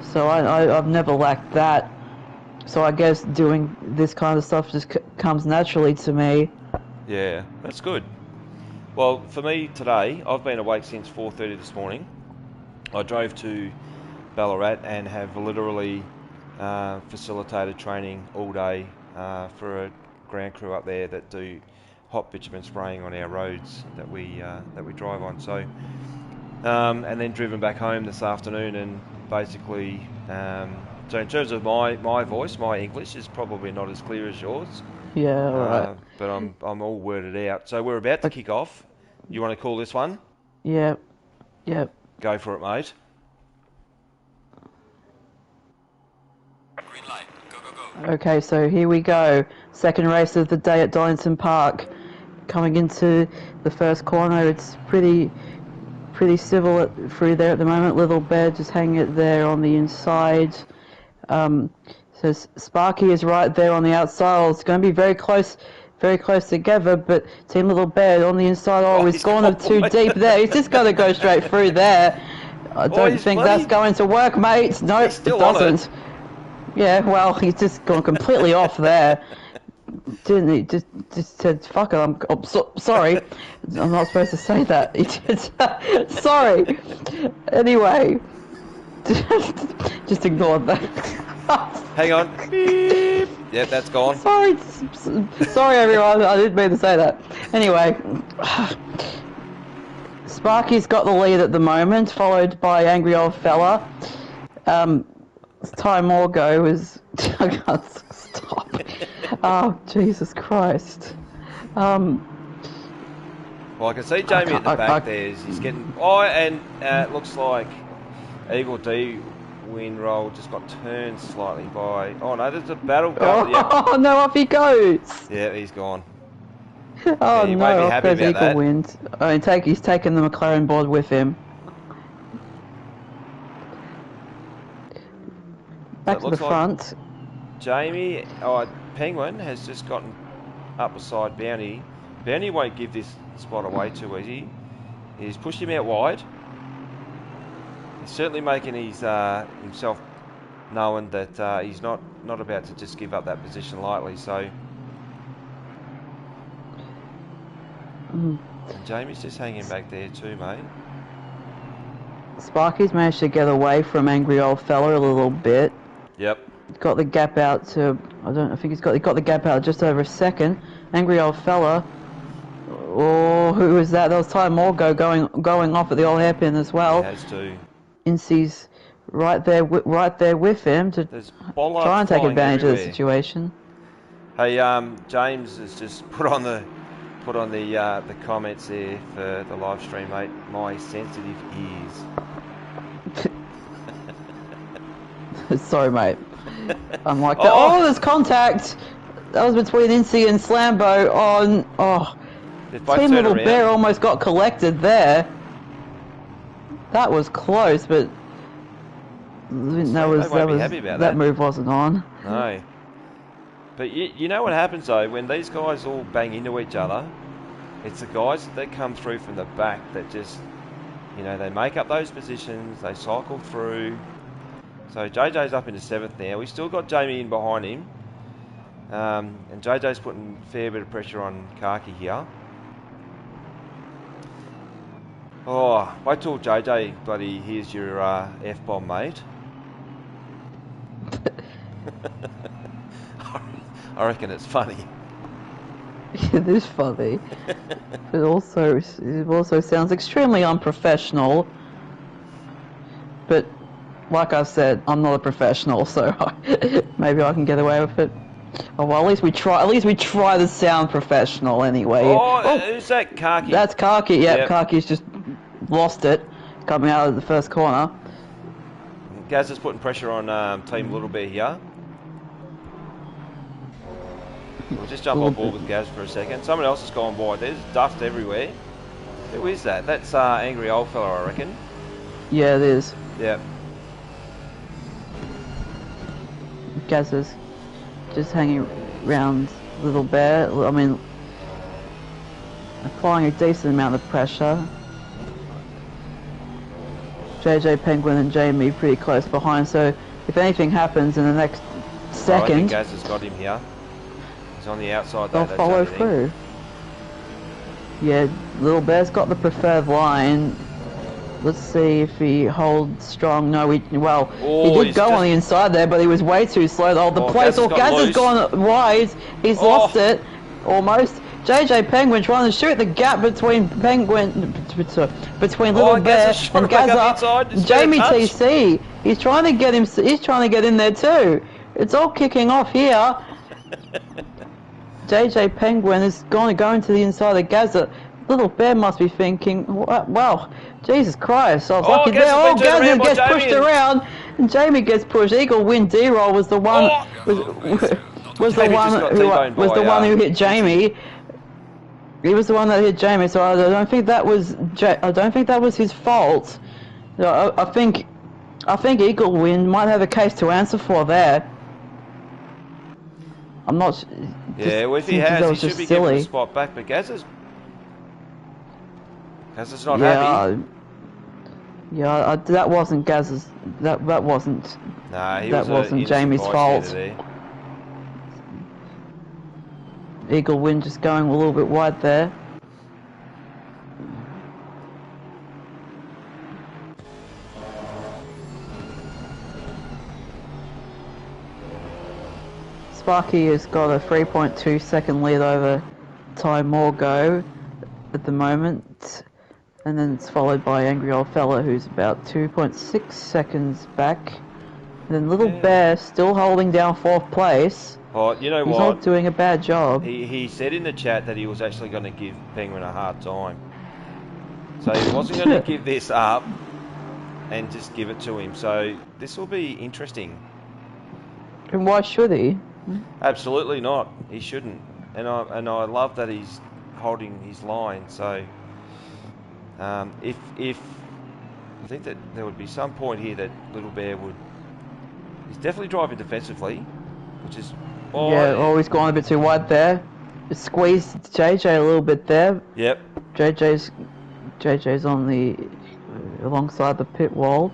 S2: So I've never lacked that. So I guess doing this kind of stuff just comes naturally to me.
S1: Yeah, that's good. Well, for me today, I've been awake since 4:30 this morning. I drove to Ballarat and have literally facilitated training all day for a ground crew up there that do hot bitumen spraying on our roads that we drive on. So, and then driven back home this afternoon and basically. So in terms of my voice, my English is probably not as clear as yours.
S2: Yeah, alright.
S1: But I'm all worded out. So we're about to kick off. You want to call this one?
S2: Yep.
S1: Go for it, mate.
S3: Green light. Go.
S2: Okay, so here we go. Second race of the day at Donington Park. Coming into the first corner, it's pretty civil through there at the moment. Little Bear just hanging it there on the inside. So Sparky is right there on the outside. It's going to be very close together, but Team Little Bear on the inside. Oh, he's gone too deep there. He's just got to go straight through there. I don't think that's going to work, mate. No, it doesn't. Yeah, well, he's just gone completely off there. Didn't he? Just said, fuck it, I'm sorry. I'm not supposed to say that. He just, sorry. Anyway, just ignore that.
S1: Hang on. Beep. Yeah, that's gone.
S2: Sorry everyone, I didn't mean to say that. Anyway, Sparky's got the lead at the moment, followed by Angry Old Fella. Ty Morgo is... I can't stop. Oh, Jesus Christ.
S1: Well, I can see Jamie at the back there. He's getting... Oh, and it looks like Eagle D Windroll just got turned slightly by... Oh, no, there's a battle going.
S2: Oh, no, off he goes.
S1: Yeah, he's gone.
S2: Oh,
S1: yeah,
S2: no,
S1: off
S2: goes Eagle Wind. Oh, he's taken the McLaren board with him. Back to the front.
S1: Jamie, Penguin has just gotten up beside Bounty. Bounty won't give this spot away too easy. He's pushed him out wide. He's certainly making his himself known that he's not about to just give up that position lightly. So, and Jamie's just hanging back there too, mate.
S2: Sparky's managed to get away from Angry Old Fella a little bit.
S1: Yep.
S2: got the gap out to, I think he got the gap out just over a second. Angry old fella. Oh, who was that? That was Ty Morgo going off at the old hairpin as well.
S1: He has to.
S2: Incy's right there with him to try and take advantage of the situation.
S1: Hey, James has just put on the comments there for the live stream, mate. My sensitive ears.
S2: Sorry, mate. I'm like, oh, there's contact. That was between Incy and Slambo on. Oh, Team Little Bear almost got collected there. That was close, but that move wasn't on.
S1: No. But you know what happens though, when these guys all bang into each other, it's the guys that come through from the back that just, you know, they make up those positions, they cycle through. So JJ's up into 7th now. We've still got Jamie in behind him. And JJ's putting a fair bit of pressure on Kaki here. Oh, wait till JJ bloody hears your F-bomb, mate. I reckon it's funny.
S2: It is funny. It also sounds extremely unprofessional. But like I said, I'm not a professional, so maybe I can get away with it. Oh well, at least we try. At least we try to sound professional anyway.
S1: Oh, who's that? Kaki.
S2: That's Kaki. Yep. Kaki's just lost it, coming out of the first corner.
S1: Gaz is putting pressure on Team Little Bear here. We'll just jump on board with Gaz for a second. Someone else has gone by. There's dust everywhere. Who is that? That's Angry Old Fella, I reckon.
S2: Yeah, it is.
S1: Yep.
S2: Gaz is just hanging around Little Bear. I mean, applying a decent amount of pressure. JJ Penguin and Jamie pretty close behind, so if anything happens in the next second...
S1: I think Gaz has got him here. He's on the outside though.
S2: They'll follow through. Yeah, Little Bear's got the preferred line. Let's see if he holds strong. No, he did go on the inside there, but he was way too slow to hold the place. Gaz has gone wide. He's lost it, almost. JJ Penguin trying to shoot the gap between Little Bear and Gazza. Jamie TC, he's trying to get him. He's trying to get in there too. It's all kicking off here. JJ Penguin is going to go into the inside of Gazza. Little Bear must be thinking, well, Jesus Christ, I was lucky there. Oh, Gazza gets pushed around, and Jamie gets pushed. Eagle Win D-roll was the one. Was the one who hit Jamie. He was the one that hit Jamie, so I don't think that was his fault. I think Eagle Win might have a case to answer for there. I'm not.
S1: Yeah, well, if he has, he should be given the spot back. But Gazza's not happy.
S2: Yeah, that wasn't Gaz's. That wasn't.
S1: Nah,
S2: that wasn't Jamie's fault. Eagle Win just going a little bit wide there. Sparky has got a 3.2 second lead over Ty Morgo at the moment, and then it's followed by Angry Old Fella, who's about 2.6 seconds back. And then Little Bear still holding down 4th place.
S1: Oh, you know
S2: He's not doing a bad job.
S1: He said in the chat that he was actually going to give Penguin a hard time. So he wasn't going to give this up and just give it to him. So this will be interesting.
S2: And why should he?
S1: Absolutely not. He shouldn't. And I love that he's holding his line. So if I think that there would be some point here that Little Bear would. He's definitely driving defensively, which is.
S2: He's gone a bit too wide there. Just squeezed JJ a little bit there.
S1: Yep.
S2: JJ's on the alongside the pit wall.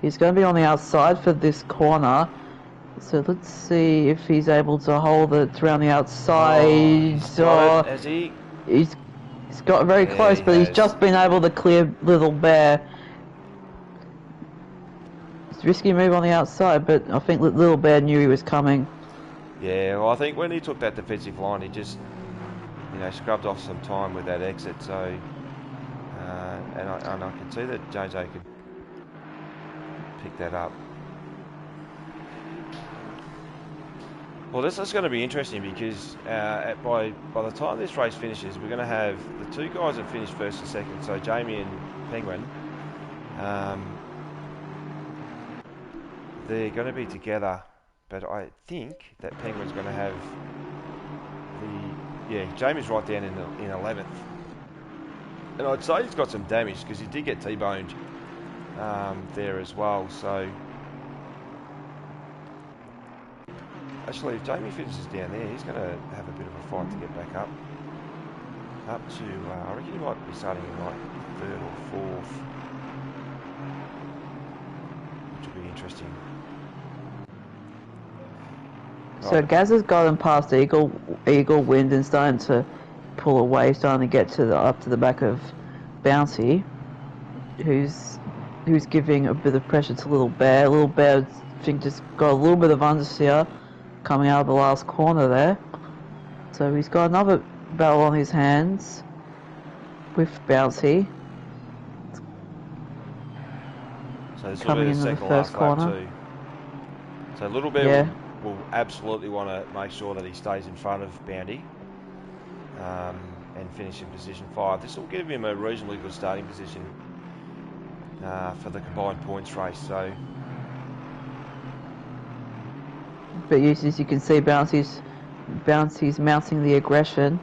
S2: He's going to be on the outside for this corner. So let's see if he's able to hold it around the outside. He's got very close, but he's just been able to clear Little Bear. It's a risky move on the outside, but I think Little Bear knew he was coming.
S1: Yeah, well, I think when he took that defensive line, he just, you know, scrubbed off some time with that exit. So, and I can see that JJ could pick that up. Well, this is going to be interesting because by the time this race finishes, we're going to have the two guys that finished first and second, so Jamie and Penguin. They're going to be together, but I think that Penguin's going to have Jamie's right down in 11th. And I'd say he's got some damage because he did get T-boned there as well, so... Actually, if Jamie finishes down there, he's going to have a bit of a fight to get back up. Up to, I reckon he might be starting in like 3rd or 4th. Which will be interesting.
S2: So Gaz has gotten past Eagle Wind and starting to pull away, starting to get to up to the back of Bouncy, who's giving a bit of pressure to Little Bear. Little Bear, I think, just got a little bit of understeer coming out of the last corner there. So he's got another battle on his hands with Bouncy.
S1: So this will
S2: Coming
S1: be
S2: into the
S1: second
S2: first
S1: last
S2: corner.
S1: lap too. So Little Bear will absolutely want to make sure that he stays in front of Bounty and finish in position 5. This will give him a reasonably good starting position for the combined points race. So,
S2: but as you can see, Bouncy's mounting the aggression,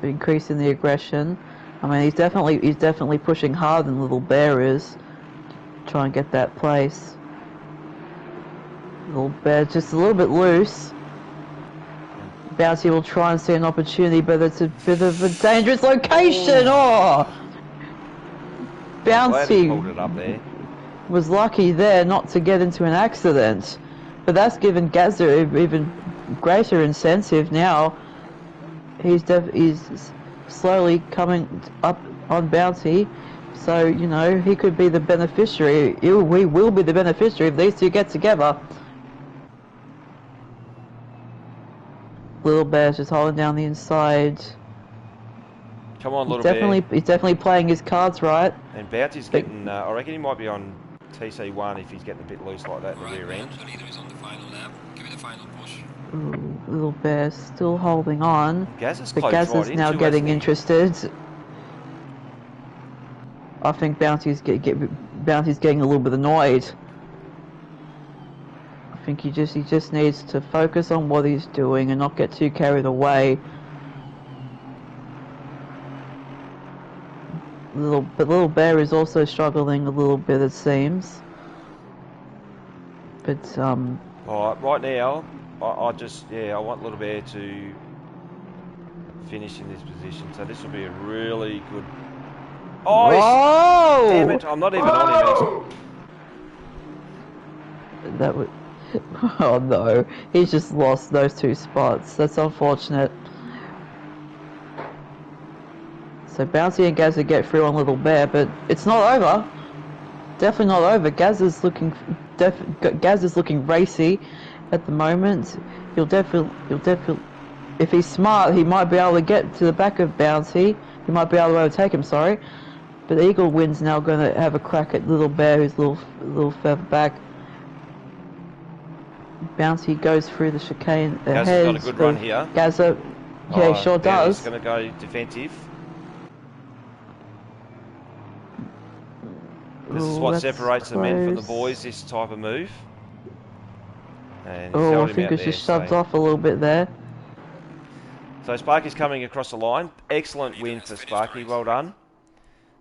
S2: increasing the aggression. I mean, he's definitely pushing harder than Little Bear is, trying to get that place. Little Bear just a little bit loose. Bouncy will try and see an opportunity, but it's a bit of a dangerous location. Oh! Bouncy
S1: pulled it up there.
S2: Was lucky there not to get into an accident, but that's given Gazza even greater incentive now. He's slowly coming up on Bouncy, so you know he could be the beneficiary. We will be the beneficiary if these two get together. Little Bear's just holding down the inside.
S1: Come on, Little Bear.
S2: He's definitely playing his cards right.
S1: And Bounty's getting, I reckon he might be on TC1 if he's getting a bit loose like that in the rear end.
S2: Ooh, Little Bear still holding on.
S1: Gaz is
S2: but
S1: close
S2: Gaz
S1: right
S2: is now getting interested. I think Bounty's getting a little bit annoyed. I think he just needs to focus on what he's doing and not get too carried away. Little Bear is also struggling a little bit, it seems. But
S1: right now, I want Little Bear to finish in this position. So this will be a really good. Oh! Damn it! I'm not even on him.
S2: That would. Oh no, he's just lost those 2 spots. That's unfortunate. So Bouncy and Gazza get through on Little Bear, but it's not over. Definitely not over. Gaz is looking racy at the moment. He'll definitely, if he's smart, he might be able to get to the back of Bouncy. He might be able to overtake him. Sorry, but Eagle Wind's now going to have a crack at Little Bear, who's a little further back. Bouncy goes through the chicane ahead.
S1: Gazza's got a good run here.
S2: Gazza, yeah, he sure does.
S1: He's going to go defensive. This is what separates the men from the boys, this type of move. And
S2: I think it's just shoved off a little bit there.
S1: So Sparky's coming across the line. Excellent win for Sparky, well done.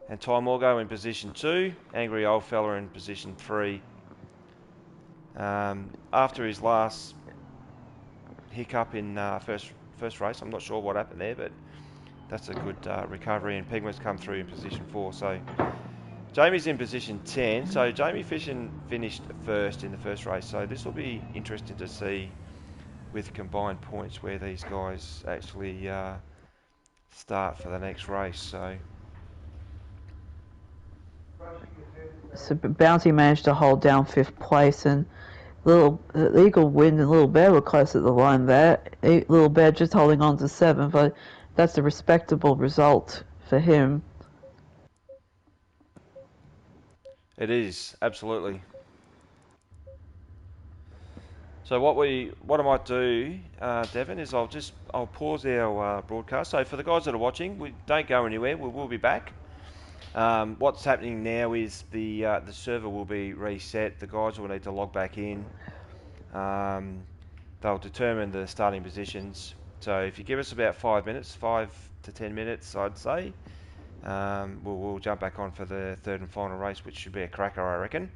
S1: And Ty Morgo in position 2. Angry Old Fella in position 3. After his last hiccup in first race, I'm not sure what happened there, but that's a good recovery. And Penguin's come through in position 4. So Jamie's in position 10. So Jamie finished first in the first race. So this will be interesting to see with combined points where these guys actually start for the next race. So.
S2: So Bounty managed to hold down 5th place, and Eagle Wind and Little Bear were close at the line there. Little Bear just holding on to 7th, but that's a respectable result for him.
S1: It is, absolutely. So what I might do, Devon, is I'll pause our broadcast. So for the guys that are watching, don't go anywhere. We will be back. What's happening now is the server will be reset. The guys will need to log back in. They'll determine the starting positions. So if you give us about 5 minutes, 5 to 10 minutes, I'd say, we'll jump back on for the third and final race, which should be a cracker, I reckon.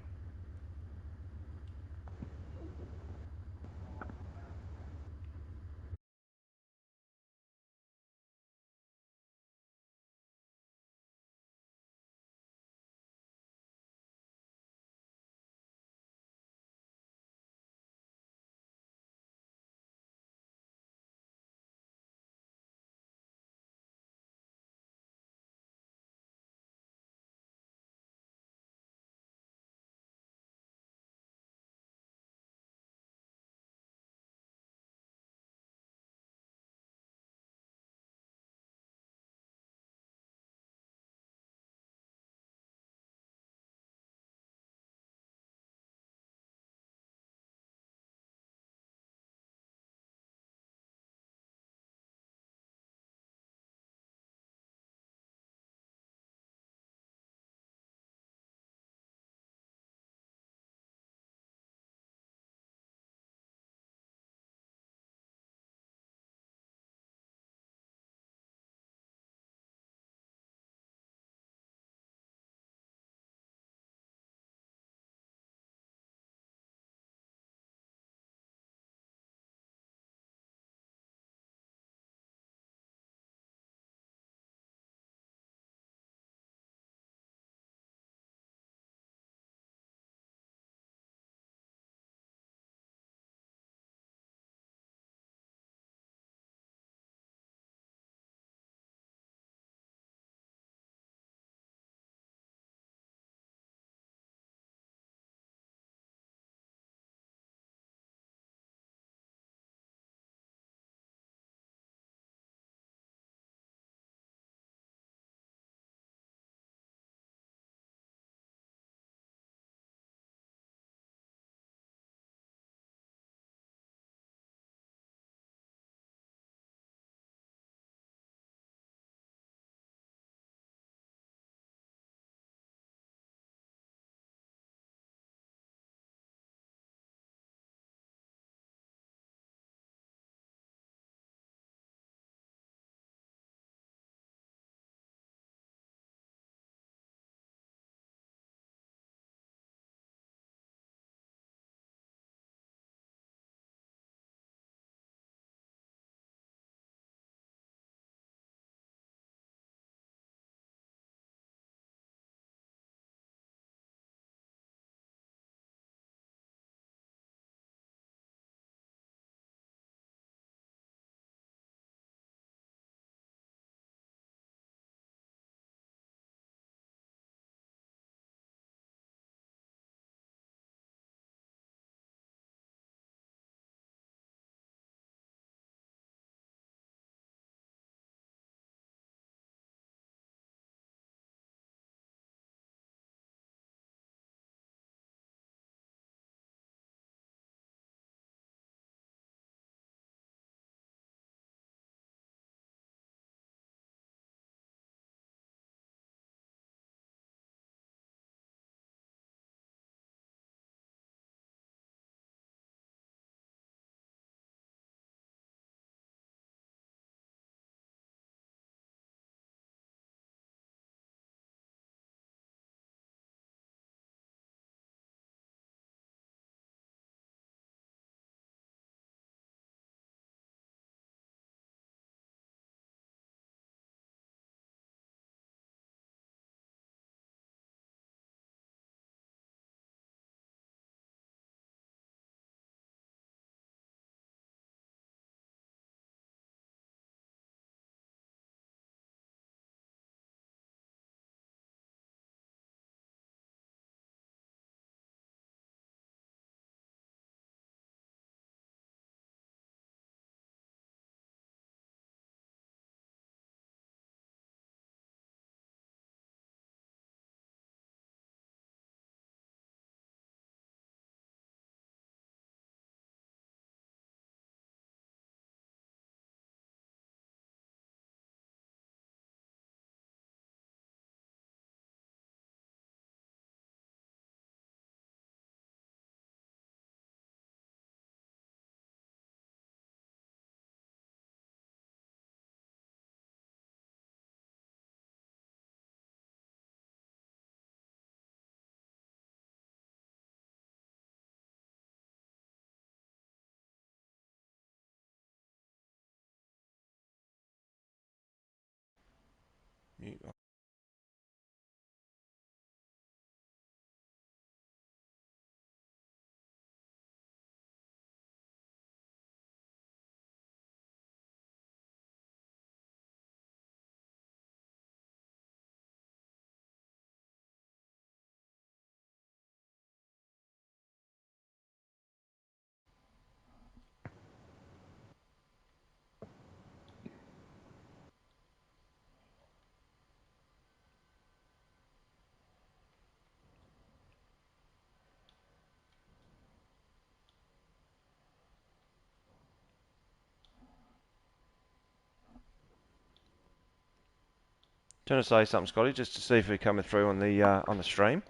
S1: Do you want to say something, Scotty, just to see if we're coming through on the stream?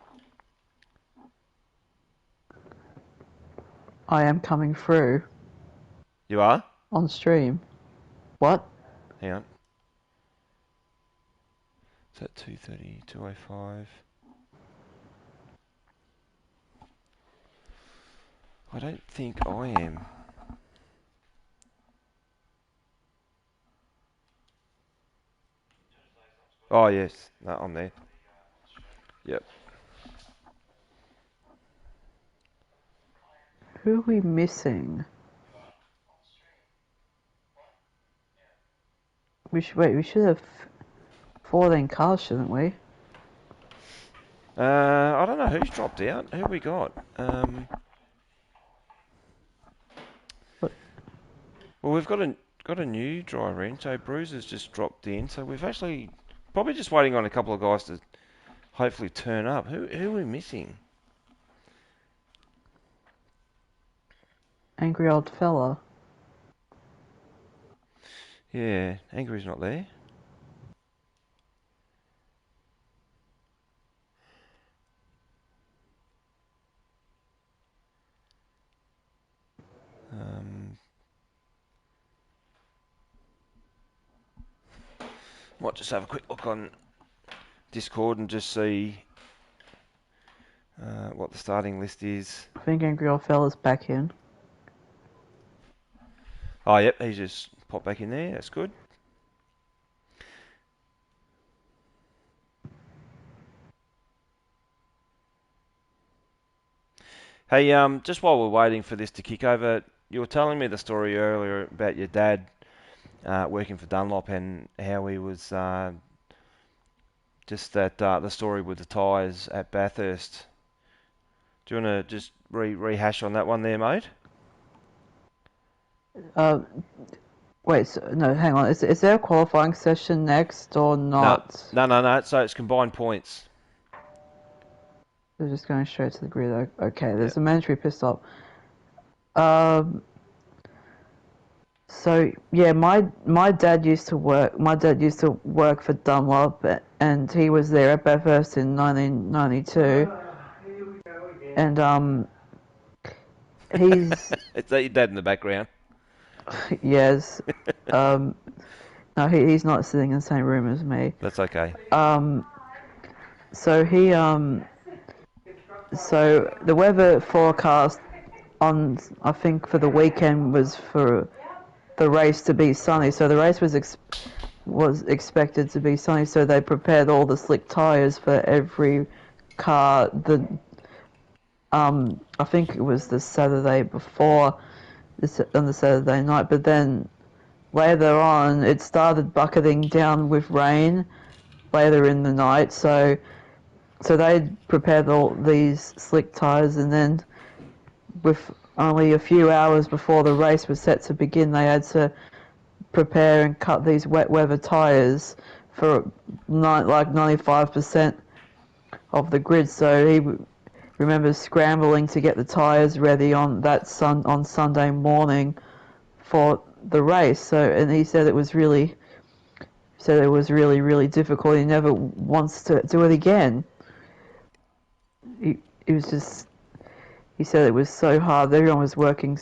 S2: I am coming through
S1: You are?
S2: on stream. What?
S1: Hang on. Is that 230, 205? I don't think I am. Oh, yes. No, I'm there. Yep.
S2: Who are we missing? We should have 14 cars, shouldn't we?
S1: I don't know who's dropped out. Who we got?
S2: What?
S1: Well, we've got a new driver in, so Bruiser's just dropped in. So we've actually probably just waiting on a couple of guys to hopefully turn up. Who are we missing?
S2: Angry old fella.
S1: Yeah, Angry's not there. Might just have a quick look on Discord and just see what the starting list is.
S2: I think Angry old fella's back in.
S1: Oh, yep, he's just popped back in there. That's good. Hey, just while we're waiting for this to kick over, you were telling me the story earlier about your dad working for Dunlop and how he was just that the story with the tyres at Bathurst. Do you want to just rehash on that one there, mate?
S2: Wait, no, hang on. Is there a qualifying session next or not?
S1: No. So it's combined points.
S2: They're just going straight to the grid. Okay, there's
S1: Yep.
S2: a mandatory pit stop. So yeah, my dad used to work. My dad used to work for Dunlop, and he was there at Bathurst in 1992. And he's
S1: Is that your dad in the background?
S2: yes. No, he's not sitting in the same room as me.
S1: That's okay.
S2: So he so the weather forecast on, I think, for the weekend was for the race to be sunny. So the race was expected to be sunny. So they prepared all the slick tires for every car. I think it was the Saturday before, on the Saturday night. But then later on, it started bucketing down with rain later in the night. So they prepared all these slick tires, and then with only a few hours before the race was set to begin, they had to prepare and cut these wet weather tires for like 95% of the grid. So he remembers scrambling to get the tires ready on Sunday morning for the race. So, and he said it was really really difficult. He never wants to do it again. He was just, he said it was so hard. Everyone was working.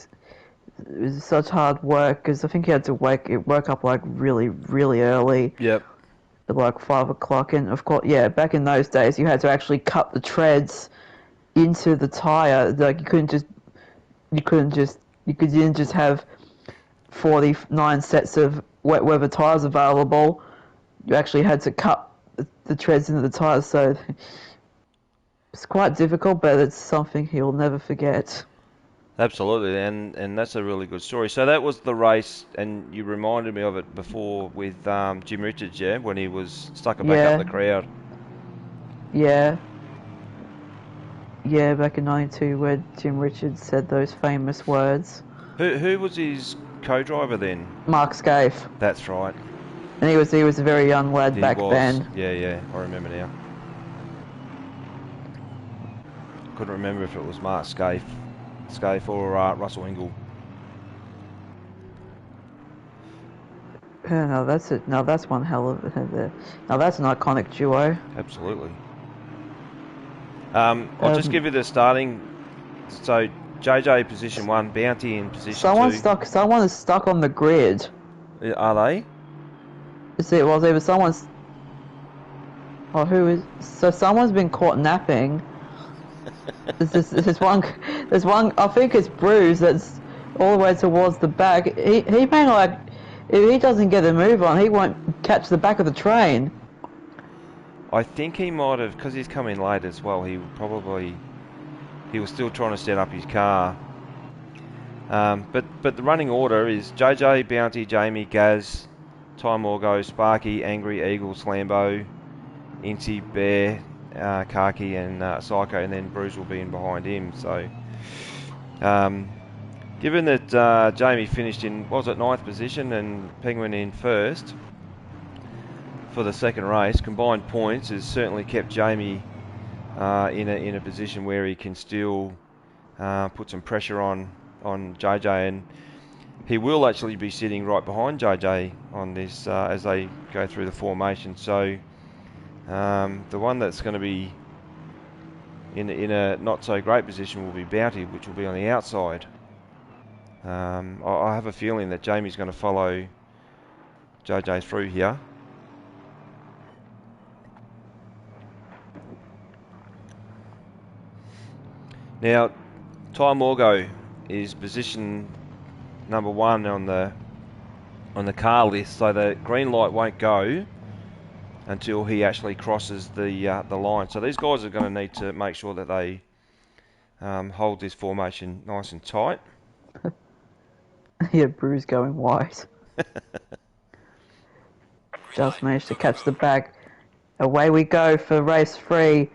S2: It was such hard work because I think he had to work up like really early.
S1: Yep.
S2: At like 5 o'clock, and of course, yeah, back in those days, you had to actually cut the treads into the tire. Like you didn't just have 49 sets of wet weather tires available. You actually had to cut the treads into the tires. So it's quite difficult, but it's something he'll never forget.
S1: Absolutely, and that's a really good story. So that was the race, and you reminded me of it before with Jim Richards, yeah, when he was stuck back up the crowd.
S2: Yeah, back in '92, where Jim Richards said those famous words.
S1: Who was his co-driver then?
S2: Mark Scaife.
S1: That's right.
S2: And he was a very young lad back then.
S1: Yeah, I remember now. Couldn't remember if it was Mark Scaife or Russell Ingall.
S2: Yeah, no, that's it. No, that's one hell of now that's an iconic duo.
S1: Absolutely. I'll just give you the starting. So JJ position 1, Bounty in position 2.
S2: Someone is stuck on the grid.
S1: Are they?
S2: It was either someone's. Oh, who is? So someone's been caught napping. There's one. I think it's Bruce. That's all the way towards the back. He may not. Like, if he doesn't get a move on, he won't catch the back of the train.
S1: I think he might have, because he's come in late as well. He was still trying to set up his car. But the running order is JJ, Bounty, Jamie, Gaz, Ty Morgo, Sparky, Angry, Eagle, Slambo, Incy, Bear, Khaki, and Psycho, and then Bruce will be in behind him. So, given that Jamie finished in, was it 9th position and Penguin in 1st for the second race, combined points has certainly kept Jamie in a position where he can still put some pressure on JJ, and he will actually be sitting right behind JJ on this as they go through the formation. So the one that's going to be in a not so great position will be Bounty, which will be on the outside. I have a feeling that Jamie's going to follow JJ through here. Now, Ty Morgo is position number 1 on the car list, so the green light won't go until he actually crosses the line. So these guys are going to need to make sure that they hold this formation nice and tight.
S2: Yeah, Bruce going wide. Just managed to catch the back. Away we go for race 3.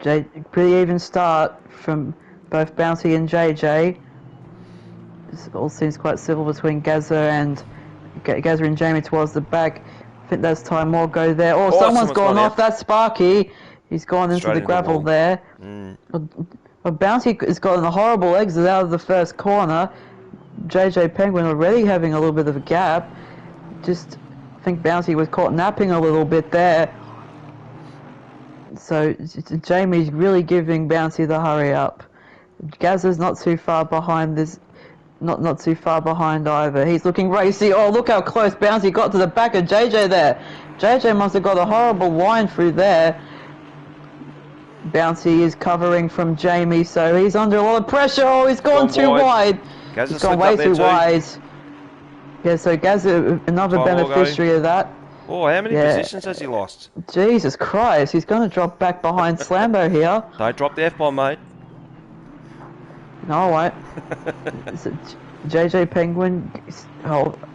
S2: Pretty even start from both Bounty and JJ. This all seems quite civil between Gazza and Jamie towards the back. I think that's Ty Morgo there. Oh, someone's gone off. That's Sparky. He's gone into the gravel there. Well, Bounty has gotten a horrible exit out of the first corner. JJ Penguin already having a little bit of a gap. I think Bounty was caught napping a little bit there. So Jamie's really giving Bouncy the hurry up. Gazza's not too far behind this, not too far behind either. He's looking racy. Oh, look how close Bouncy got to the back of JJ there. JJ must have got a horrible line through there. Bouncy is covering from Jamie, so he's under a lot of pressure. Oh, he's gone too wide. He's gone way too wide. Yeah, so Gazza, another beneficiary of that.
S1: Oh, how many positions has he lost?
S2: Jesus Christ, he's going to drop back behind Slambo here.
S1: Don't drop the F-bomb, mate.
S2: No, I won't. JJ Penguin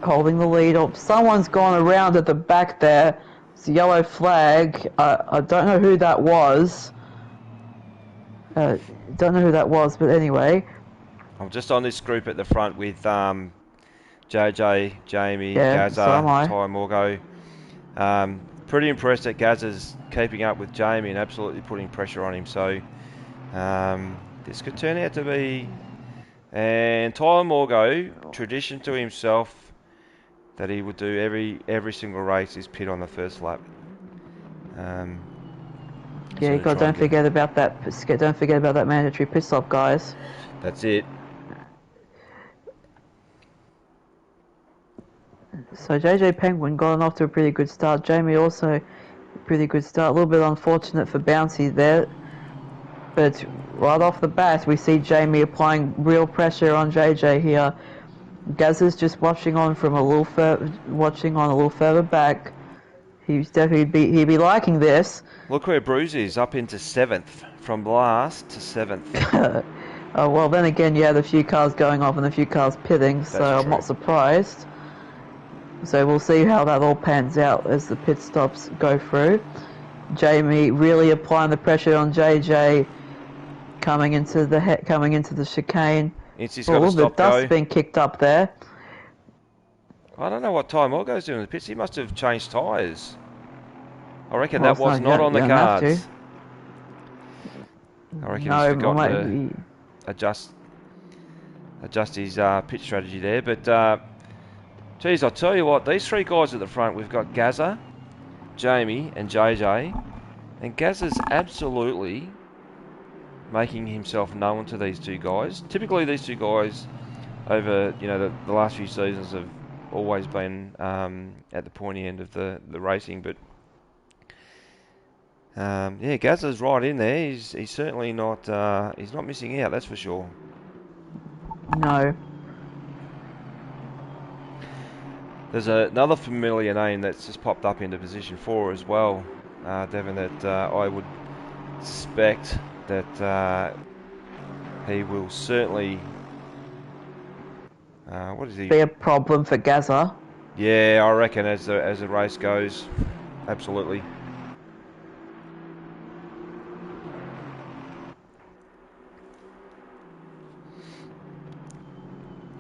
S2: holding the lead. Oh, someone's gone around at the back there. It's a yellow flag. I don't know who that was. But anyway.
S1: I'm just on this group at the front with JJ, Jamie, Gazza,
S2: so
S1: Ty Morgo. Pretty impressed that Gazza's keeping up with Jamie and absolutely putting pressure on him. So this could turn out to be. And Ty Morgo, tradition to himself, that he would do every single race is pit on the first lap.
S2: Don't forget about that. Don't forget about that mandatory pit stop, guys.
S1: That's it.
S2: So JJ Penguin got off to a pretty good start. Jamie also a pretty good start. A little bit unfortunate for Bouncy there. But right off the bat, we see Jamie applying real pressure on JJ here. Gaz is just watching on a little further back. He'd be liking this.
S1: Look where Bruce is, up into 7th, from last to 7th.
S2: Oh, well, then again, you had a few cars going off and a few cars pitting, so I'm not surprised. So we'll see how that all pans out as the pit stops go through. Jamie really applying the pressure on JJ, coming into the chicane.
S1: It's got to stop,
S2: dust being kicked up there.
S1: I don't know what Ty Morgo's doing in the pits. He must have changed tyres. I reckon that was not on the cards. I reckon he's forgotten to adjust his pit strategy there. But Geez, I'll tell you what, these three guys at the front, we've got Gazza, Jamie and JJ, and Gazza's absolutely making himself known to these two guys. Typically these two guys over, you know, the last few seasons have always been at the pointy end of the racing, but yeah, Gazza's right in there. He's certainly not he's not missing out, that's for sure.
S2: No.
S1: There's another familiar name that's just popped up into position 4 as well, Devon, that I would suspect that he will certainly... what is he?
S2: Be a problem for Gazza.
S1: Yeah, I reckon as the race goes, absolutely.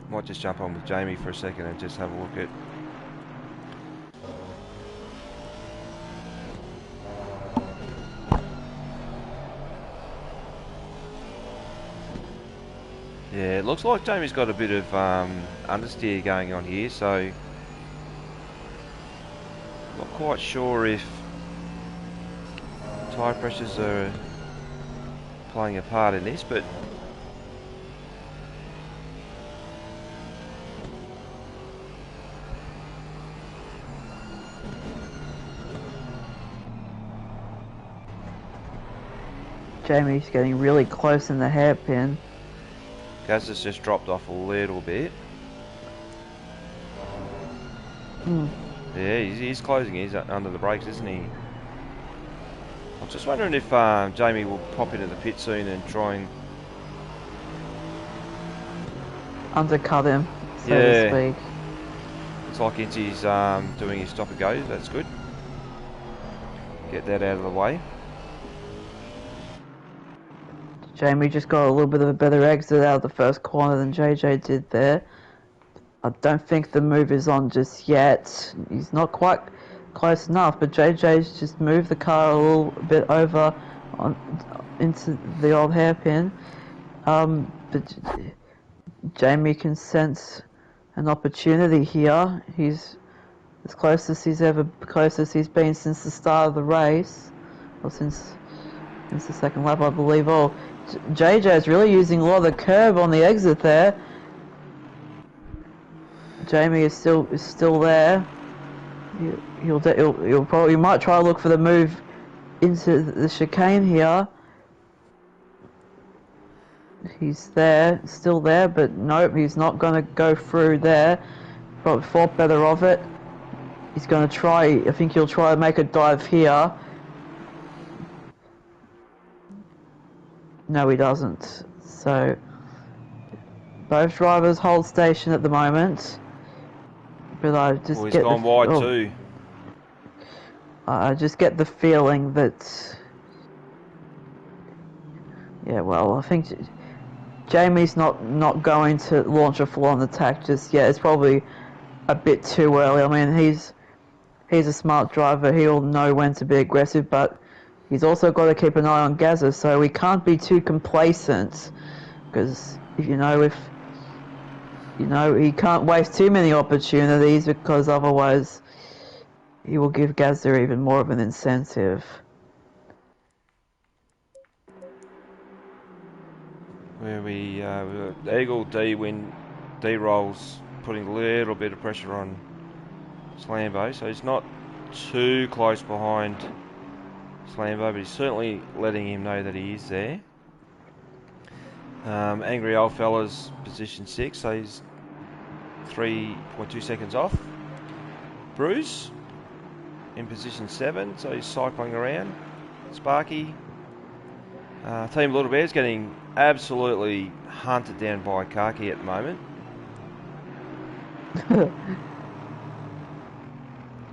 S1: Might just jump on with Jamie for a second and just have a look at... Yeah, it looks like Jamie's got a bit of understeer going on here, so not quite sure if tyre pressures are playing a part in this, but
S2: Jamie's getting really close in the hairpin.
S1: Gaz has just dropped off a little bit. Yeah, he's closing. He's under the brakes, isn't he? I'm just wondering if Jamie will pop into the pit soon and try and...
S2: undercut him, so to speak.
S1: It's like Inty's doing his stop and go. That's good. Get that out of the way.
S2: Jamie just got a little bit of a better exit out of the first corner than JJ did there. I don't think the move is on just yet. He's not quite close enough, but JJ's just moved the car a little bit over into the old hairpin. But Jamie can sense an opportunity here. He's as close as he's been since the start of the race, or since the second lap, I believe. Oh, JJ is really using a lot of the curb on the exit there. Jamie is still there. He'll probably might try to look for the move into the chicane here. He's there, still there, but nope, he's not going to go through there. Probably thought better of it. He's going to try. I think he'll try to make a dive here. No, he doesn't. So both drivers hold station at the moment. But I just
S1: he's gone wide too.
S2: I just get the feeling that, yeah, well, I think Jamie's not going to launch a full-on attack just yet. It's probably a bit too early. I mean, he's a smart driver. He'll know when to be aggressive, but he's also got to keep an eye on Gazza, so we can't be too complacent, because he can't waste too many opportunities, because otherwise he will give Gazza even more of an incentive.
S1: Where we Eagle D rolls putting a little bit of pressure on Slambo, so he's not too close behind Slambo, but he's certainly letting him know that he is there. Angry Old Fella's position 6, so he's 3.2 seconds off. Bruce in position 7, so he's cycling around. Sparky, Team Little Bear's getting absolutely hunted down by Kaki at the moment.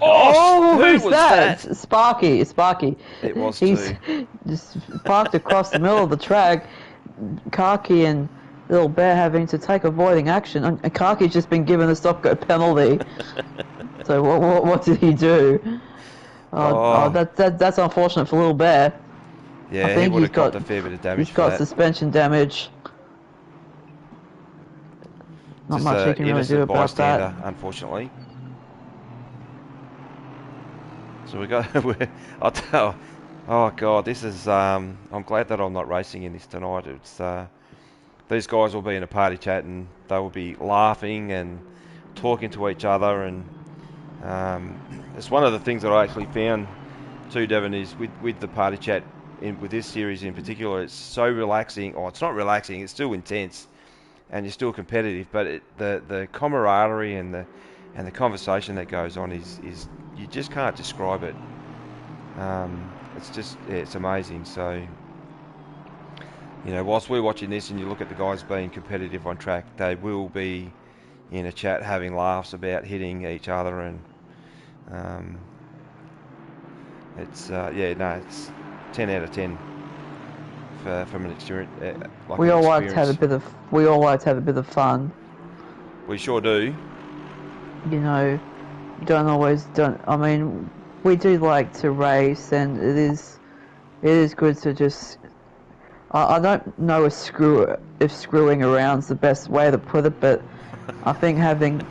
S2: Who's that? Sparky.
S1: It was
S2: He's just parked across the middle of the track. Kaki and Little Bear having to take avoiding action, and Kaki's just been given a stop-go penalty. So what did he do? That's unfortunate for Little Bear.
S1: Yeah,
S2: I think
S1: he would have got a fair bit of damage.
S2: He's got suspension damage. Not
S1: Just
S2: much you
S1: an
S2: can really do
S1: innocent
S2: about
S1: bystander,
S2: that.
S1: unfortunately. So we got. I'll tell. Oh God, this is. I'm glad that I'm not racing in this tonight. It's. These guys will be in a party chat and they will be laughing and talking to each other, and it's one of the things that I actually found too, Devon, is with the party chat with this series in particular. It's so relaxing. Or it's not relaxing. It's still intense, and you're still competitive. But the camaraderie and the conversation that goes on is you just can't describe it. It's just it's amazing. So whilst we're watching this and you look at the guys being competitive on track, they will be in a chat having laughs about hitting each other, and it's it's 10 out of 10 from an experience.
S2: We all like to have a bit of fun.
S1: We sure do.
S2: I mean, we do like to race, and it is good to just. I don't know if screwing around's the best way to put it, but I think having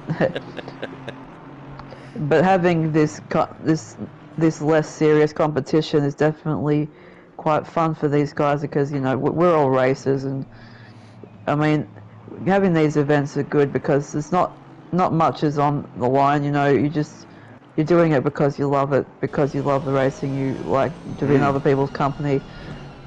S2: this less serious competition is definitely quite fun for these guys, because we're all racers, and I mean, having these events are good because there's not much is on the line. You're doing it because you love it, because you love the racing. You like to be in other people's company.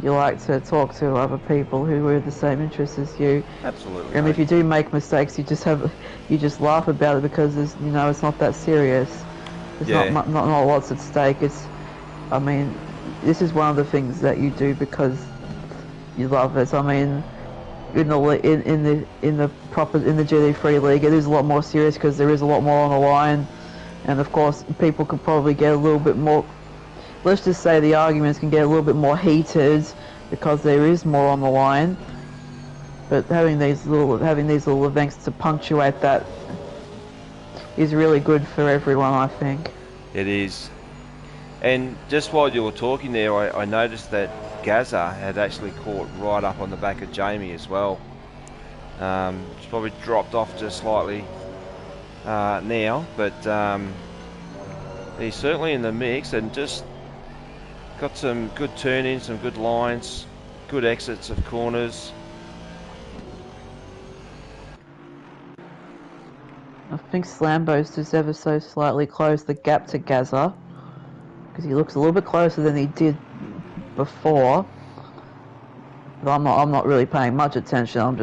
S2: You like to talk to other people who are the same interests as you.
S1: Absolutely.
S2: And if you do make mistakes, you just laugh about it, because it's not that serious. There's not lots at stake. I mean, this is one of the things that you do because you love it. I mean, in the GT3 league, it is a lot more serious because there is a lot more on the line, and of course, people could probably get a little bit more. Let's just say the arguments can get a little bit more heated because there is more on the line. But having these little events to punctuate that is really good for everyone, I think.
S1: It is. And just while you were talking there, I noticed that Gaza had actually caught right up on the back of Jamie as well. It's probably dropped off just slightly now, but he's certainly in the mix and just got some good turn-ins, some good lines, good exits of corners.
S2: I think Slambo's just ever so slightly closed the gap to Gaza, because he looks a little bit closer than he did before. But I'm not really paying much attention. I'm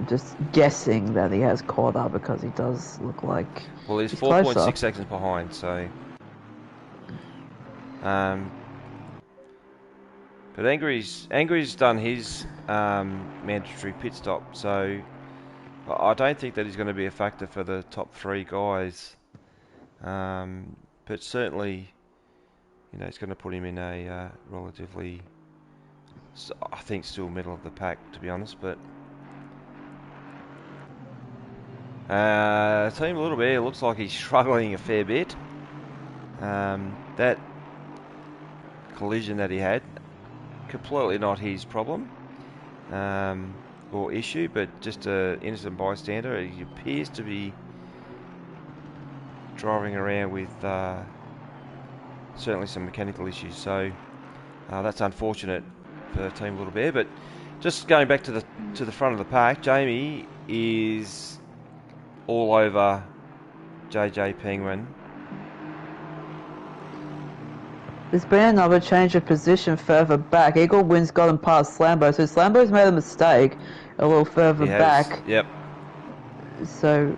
S2: just guessing that he has caught up, because he does look like.
S1: Well, he's 4.6 seconds behind, so. But Angry's done his mandatory pit stop, so I don't think that he's going to be a factor for the top three guys. But certainly, it's going to put him in a relatively, I think, still middle of the pack, to be honest. But Team Little Bear looks like he's struggling a fair bit. That collision that he had, completely not his problem or issue, but just an innocent bystander. He appears to be driving around with certainly some mechanical issues, so that's unfortunate for Team Little Bear. But just going back to the front of the pack, Jamie is all over JJ Penguin.
S2: There's been another change of position further back. Eagle Wind's gotten past Slambo, so Slambo's made a mistake a little further back.
S1: Yep.
S2: So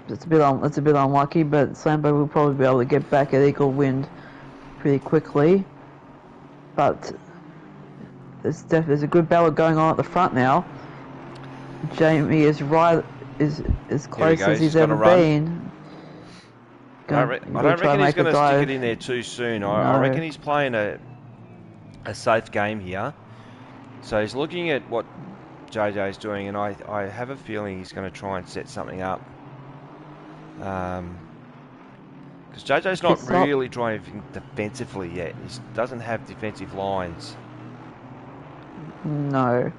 S2: it's a bit unlucky, but Slambo will probably be able to get back at Eagle Wind pretty quickly. But there's a good battle going on at the front now. Jamie is as close as he's ever been.
S1: I don't reckon he's going to stick it in there too soon. I reckon he's playing a safe game here. So he's looking at what JJ's doing, and I have a feeling he's going to try and set something up. Because JJ's not really driving defensively yet. He doesn't have defensive lines.
S2: No.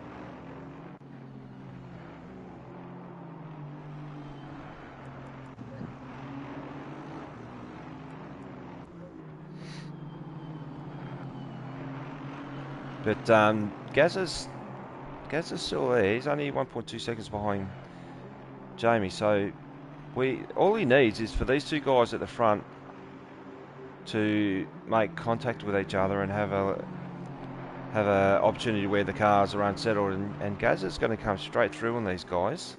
S1: But Gazza's still there. He's only 1.2 seconds behind Jamie. So all he needs is for these two guys at the front to make contact with each other and have a opportunity where the cars are unsettled, and Gazza's going to come straight through on these guys.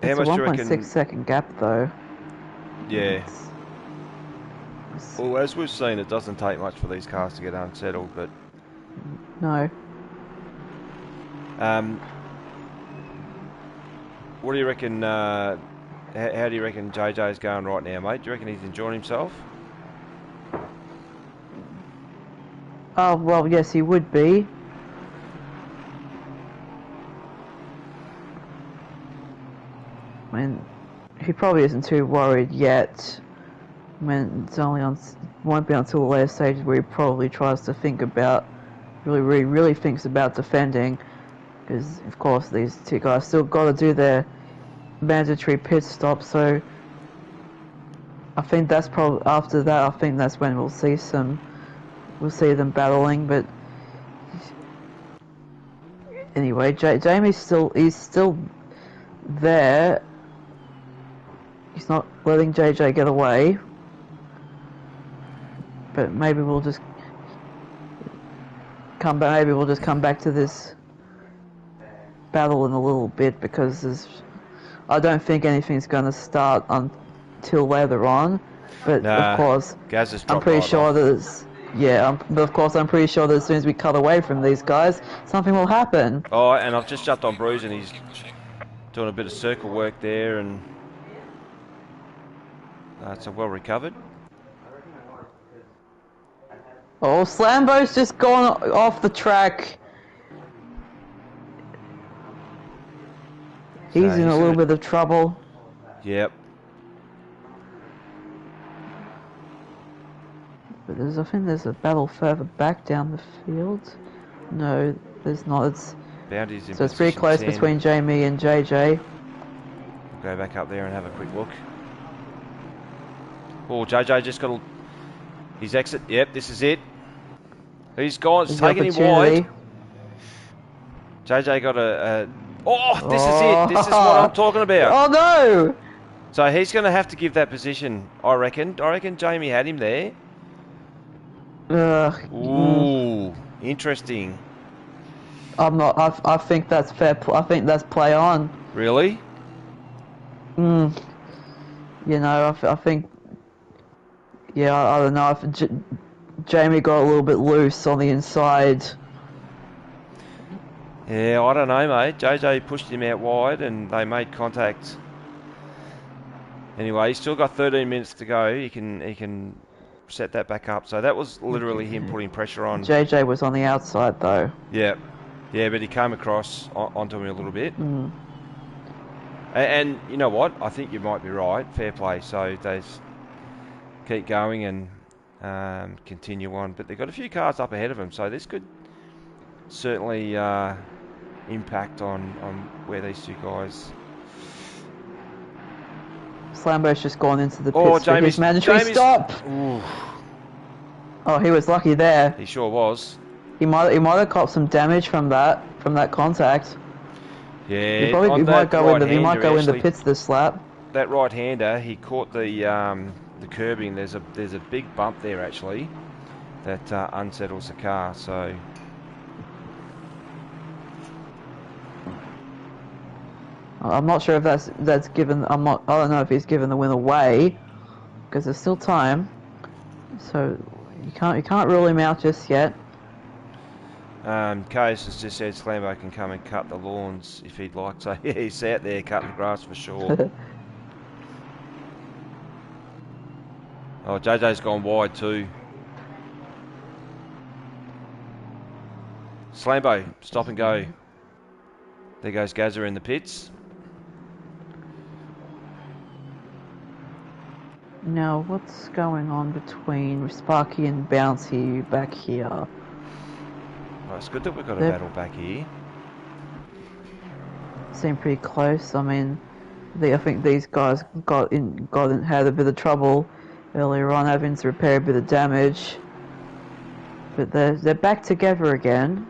S2: It's a 1.6 second gap though.
S1: Yeah. Well, as we've seen, it doesn't take much for these cars to get unsettled, but...
S2: No.
S1: What do you reckon, how do you reckon JJ's going right now, mate? Do you reckon he's enjoying himself?
S2: Oh, well, yes, he would be. I mean, he probably isn't too worried yet. I mean, it's only won't be until the later stages where he probably tries to think about, really thinks about defending, because of course these two guys still got to do their mandatory pit stop. So I think that's probably after that. I think that's when we'll see them battling. But anyway, Jamie's still there. He's not letting JJ get away. But maybe we'll just come back. Maybe we'll just come back to this battle in a little bit, because I don't think anything's going to start until later on. But of course, I'm pretty sure that but of course I'm pretty sure that as soon as we cut away from these guys, something will happen.
S1: Oh, and I've just jumped on Bruce, and he's doing a bit of circle work there, and so well recovered.
S2: Oh, Slambo's just gone off the track. He's in a little bit of trouble.
S1: Yep.
S2: But I think there's a battle further back down the field. No, there's not. So it's pretty close
S1: 10.
S2: Between Jamie and JJ.
S1: We'll go back up there and have a quick look. Oh, JJ just got his exit. Yep, this is it. He's gone. It's taking him wide. JJ got this is it. This is what I'm talking about.
S2: Oh no!
S1: So he's going to have to give that position, I reckon. I reckon Jamie had him there. Ooh, interesting.
S2: I'm not. I think that's fair. I think that's play on.
S1: Really?
S2: You know, I think. Yeah, I don't know if Jamie got a little bit loose on the inside.
S1: Yeah, I don't know, mate. JJ pushed him out wide, and they made contact. Anyway, he's still got 13 minutes to go. He can set that back up. So that was literally him putting pressure on.
S2: JJ was on the outside though.
S1: Yeah, but he came across onto him a little bit. And you know what? I think you might be right. Fair play. So they keep going and continue on. But they've got a few cars up ahead of them, so this could certainly impact on where these two guys...
S2: Slambo's just gone into the pits for his mandatory stop.
S1: Ooh.
S2: Oh, he was lucky there.
S1: He sure was.
S2: He might have caught some damage from that contact.
S1: Yeah,
S2: he might go in the pits this lap.
S1: That right-hander, he caught the curbing. There's a big bump there actually that unsettles the car. So
S2: I'm not sure if that's given. I don't know if he's given the win away, because there's still time. So you can't rule him out just yet.
S1: Case has just said Slambo can come and cut the lawns if he'd like. So yeah, he's out there cutting the grass for sure. Oh, JJ's gone wide too. Slambo, stop and go. There goes Gazza in the pits.
S2: Now, what's going on between Sparky and Bouncy back here?
S1: Well, it's good that we've got a battle back here.
S2: Seem pretty close. I mean, I think these guys had a bit of trouble earlier on, having to repair a bit of damage. But they're back together again.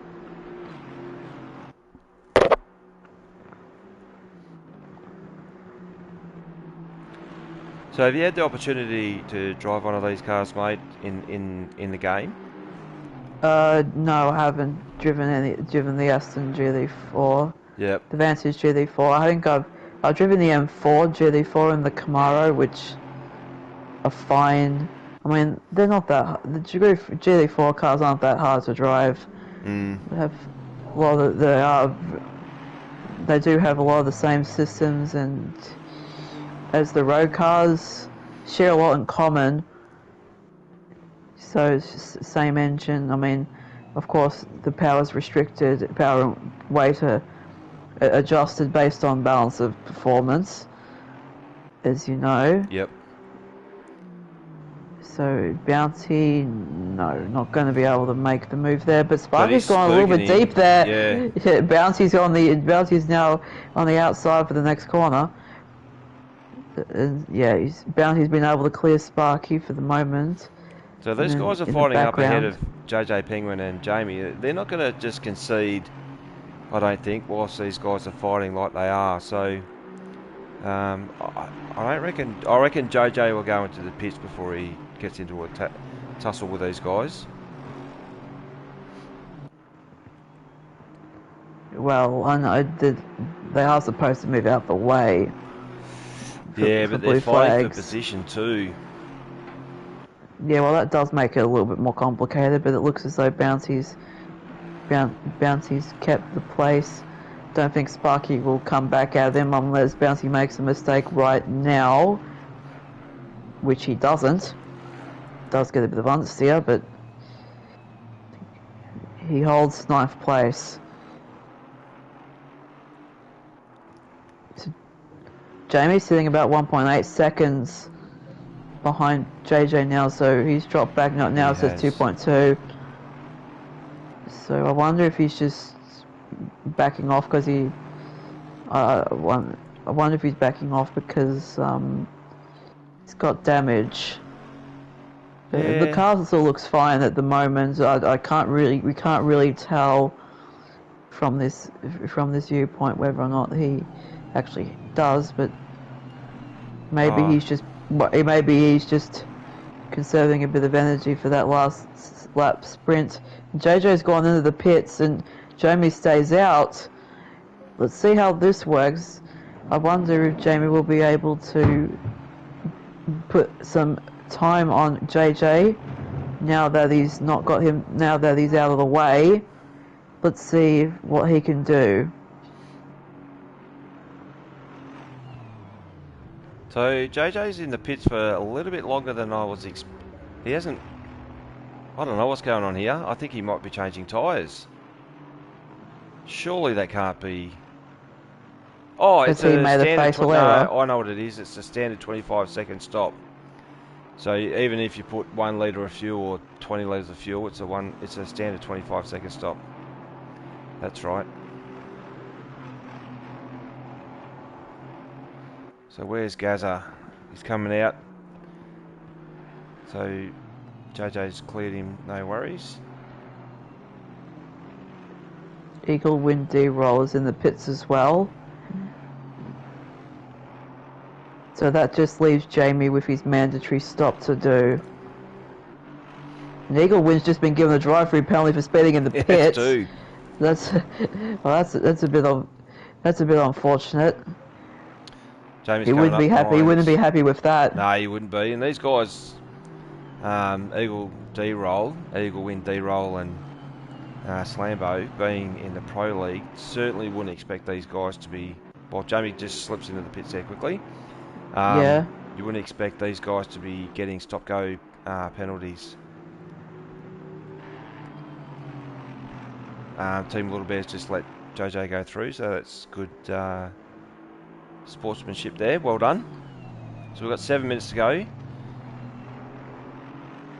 S1: So have you had the opportunity to drive one of these cars, mate, in the game?
S2: No, I haven't driven the Aston GT4,
S1: Yep.
S2: the Vantage GT4. I think I've driven the M4 GT4 and the Camaro, which are fine. I mean, they're not that the GT4 cars aren't that hard to drive.
S1: Mm.
S2: They have a lot of they do have a lot of the same systems and as the road cars, share a lot in common. So it's just the same engine. I mean, of course, the power's restricted, power and weight are adjusted based on balance of performance, as you know.
S1: Yep.
S2: So Bounty, no, not going to be able to make the move there. But Sparky's
S1: he's
S2: gone a little bit
S1: spooking
S2: deep there.
S1: Yeah.
S2: Bounty's now on the outside for the next corner. Yeah, Bounty's been able to clear Sparky for the moment.
S1: So these guys are fighting up ahead of JJ Penguin and Jamie. They're not going to just concede, I don't think, whilst these guys are fighting like they are. So I don't reckon. I reckon JJ will go into the pits before he gets into a tussle with these guys.
S2: Well, I know they are supposed to move out the way.
S1: Yeah, but they're fighting for position too.
S2: Yeah, well, that does make it a little bit more complicated, but it looks as though Bounty's kept the place. Don't think Sparky will come back out of them unless Bounty makes a mistake right now, which he doesn't. Does get a bit of understeer, but he holds 9th place. So Jamie's sitting about 1.8 seconds behind JJ now, so he's dropped back now. It says 2.2. So I wonder if he's just backing off because I wonder if he's backing off because he's got damage.
S1: Yeah.
S2: The car still looks fine at the moment. We can't really tell from this viewpoint whether or not he actually does, but maybe he's just conserving a bit of energy for that last lap sprint. JJ's gone into the pits and Jamie stays out. Let's see how this works. I wonder if Jamie will be able to put some time on JJ now that he's not got him. Now that he's out of the way, let's see what he can do.
S1: So JJ's in the pits for a little bit longer than I was he hasn't. I don't know what's going on here. I think he might be changing tyres. Surely that can't be. Oh, it's a standard. No, I know what it is. It's a standard 25-second stop. So even if you put 1 litre of fuel or 20 litres of fuel, it's a standard 25-second stop. That's right. So where's Gaza? He's coming out. So JJ's cleared him, no worries.
S2: Eagle Wind D-Roll is in the pits as well. So that just leaves Jamie with his mandatory stop to do. And Eagle Wind's just been given a drive-through penalty for speeding in the pits. That's a bit unfortunate.
S1: Jamie's
S2: he wouldn't be happy. He wouldn't be happy with that.
S1: No, he wouldn't be. And these guys, Eagle Wind D-Roll, and Slambo being in the Pro League, certainly wouldn't expect these guys to be. Well, Jamie just slips into the pits there quickly.
S2: Yeah.
S1: You wouldn't expect these guys to be getting stop-go penalties. Team Little Bears just let JJ go through, so that's good sportsmanship there. Well done. So we've got 7 minutes to go.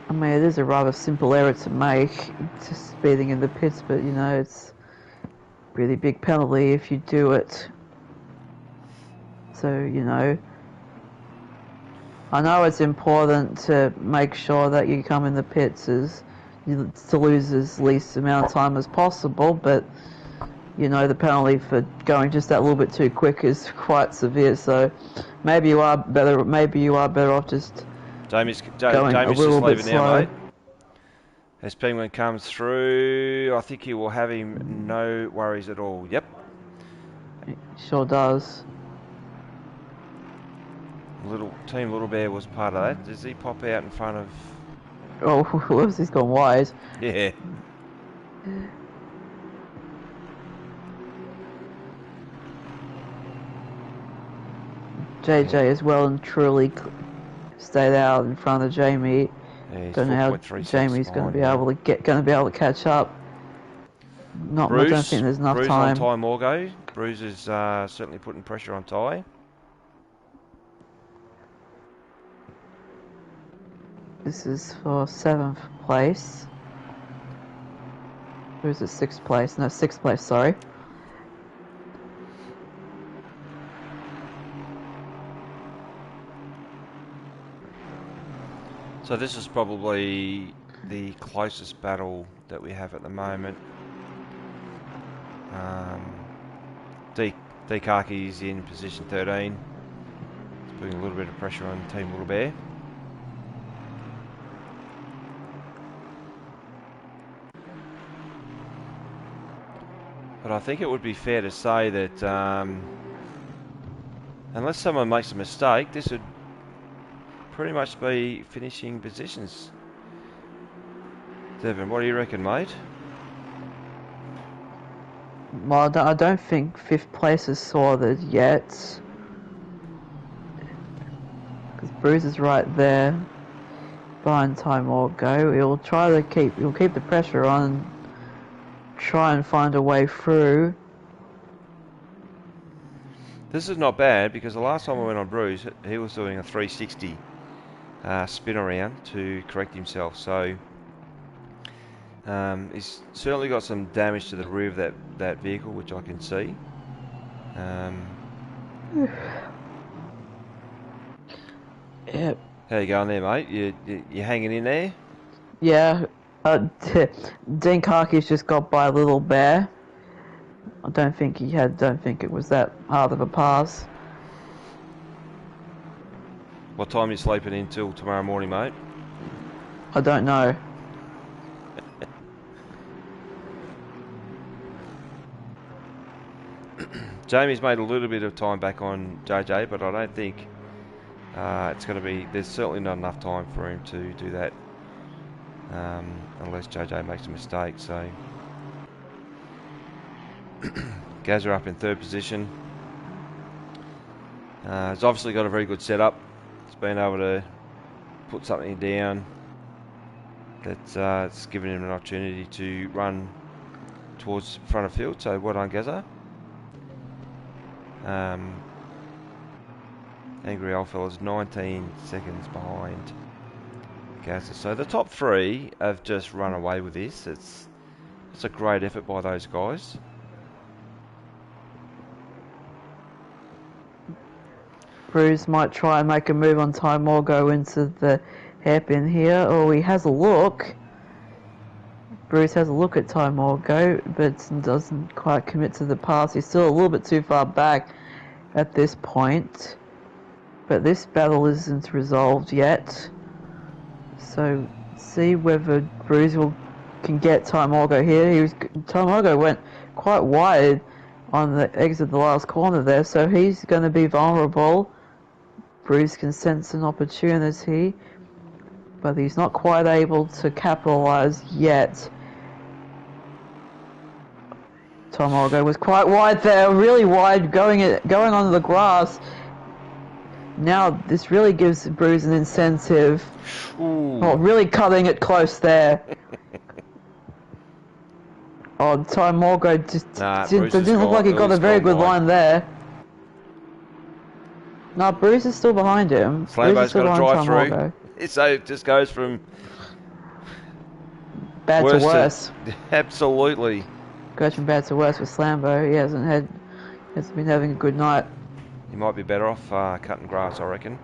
S2: I mean, it is a rather simple error to make, just speeding in the pits, but you know, it's a really big penalty if you do it. So, you know, I know it's important to make sure that you come in the pits to lose as least amount of time as possible, but you know the penalty for going just that little bit too quick is quite severe. So maybe you are better off just
S1: Jamie's
S2: going a little
S1: just
S2: bit
S1: leaving
S2: slow.
S1: now, mate. As Penguin comes through, I think he will have him no worries at all. Yep.
S2: It sure does.
S1: Little Bear was part of that. Does he pop out in front of?
S2: Oh, whoops, he's gone wide.
S1: Yeah.
S2: JJ as well and truly stayed out in front of Jamie.
S1: Yeah,
S2: Don't know how Jamie's going to be able to catch up. I don't think there's enough
S1: Bruce
S2: time.
S1: On Ty Morgo. Bruce is certainly putting pressure on Ty.
S2: This is for 7th place. Or is it 6th place? No, 6th place, sorry.
S1: So this is probably the closest battle that we have at the moment. D Kaki's in position 13. It's putting a little bit of pressure on Team Little Bear. But I think it would be fair to say that unless someone makes a mistake, this would pretty much be finishing positions. Devin, what do you reckon, mate?
S2: Well, I don't think 5th place is sorted yet. Because Bruce is right there behind Time or Go. He'll keep the pressure on and try and find a way through.
S1: This is not bad because the last time I went on Bruce, he was doing a 360 spin around to correct himself. So he's certainly got some damage to the rear of that vehicle, which I can see.
S2: Yep.
S1: How you going there, mate? You hanging in there?
S2: Yeah. Dean Karki's just got by Little Bear. I don't think it was that hard of a pass.
S1: What time are you sleeping until tomorrow morning, mate?
S2: I don't know.
S1: Jamie's made a little bit of time back on JJ, but I don't think it's going to be... There's certainly not enough time for him to do that unless JJ makes a mistake. So Gazza up in 3rd position. He's obviously got a very good setup. He's been able to put something down that's given him an opportunity to run towards front of field. So well done, Gazza. Angry Old Fella's 19 seconds behind Gazza. So the top 3 have just run away with this. It's a great effort by those guys.
S2: Bruce might try and make a move on time or go into the hairpin here, or he has a look. Bruce has a look at time or go, but doesn't quite commit to the pass. He's still a little bit too far back at this point. But this battle isn't resolved yet. So see whether Bruce can get Time Orgo here. Time Orgo went quite wide on the exit of the last corner there, so he's going to be vulnerable. Bruce can sense an opportunity, but he's not quite able to capitalize yet. Tom Orgo was quite wide there, really wide, going onto the grass. Now this really gives Bruce an incentive. Oh, really cutting it close there. Oh, Tom Orgo just didn't look like he got a very good line there. No, Bruce is still behind him.
S1: Slambo's got to drive through. So it just goes from
S2: bad to worse.
S1: Absolutely.
S2: Goes from bad to worse with Slambo. He hasn't been having a good night.
S1: He might be better off cutting grass, I reckon.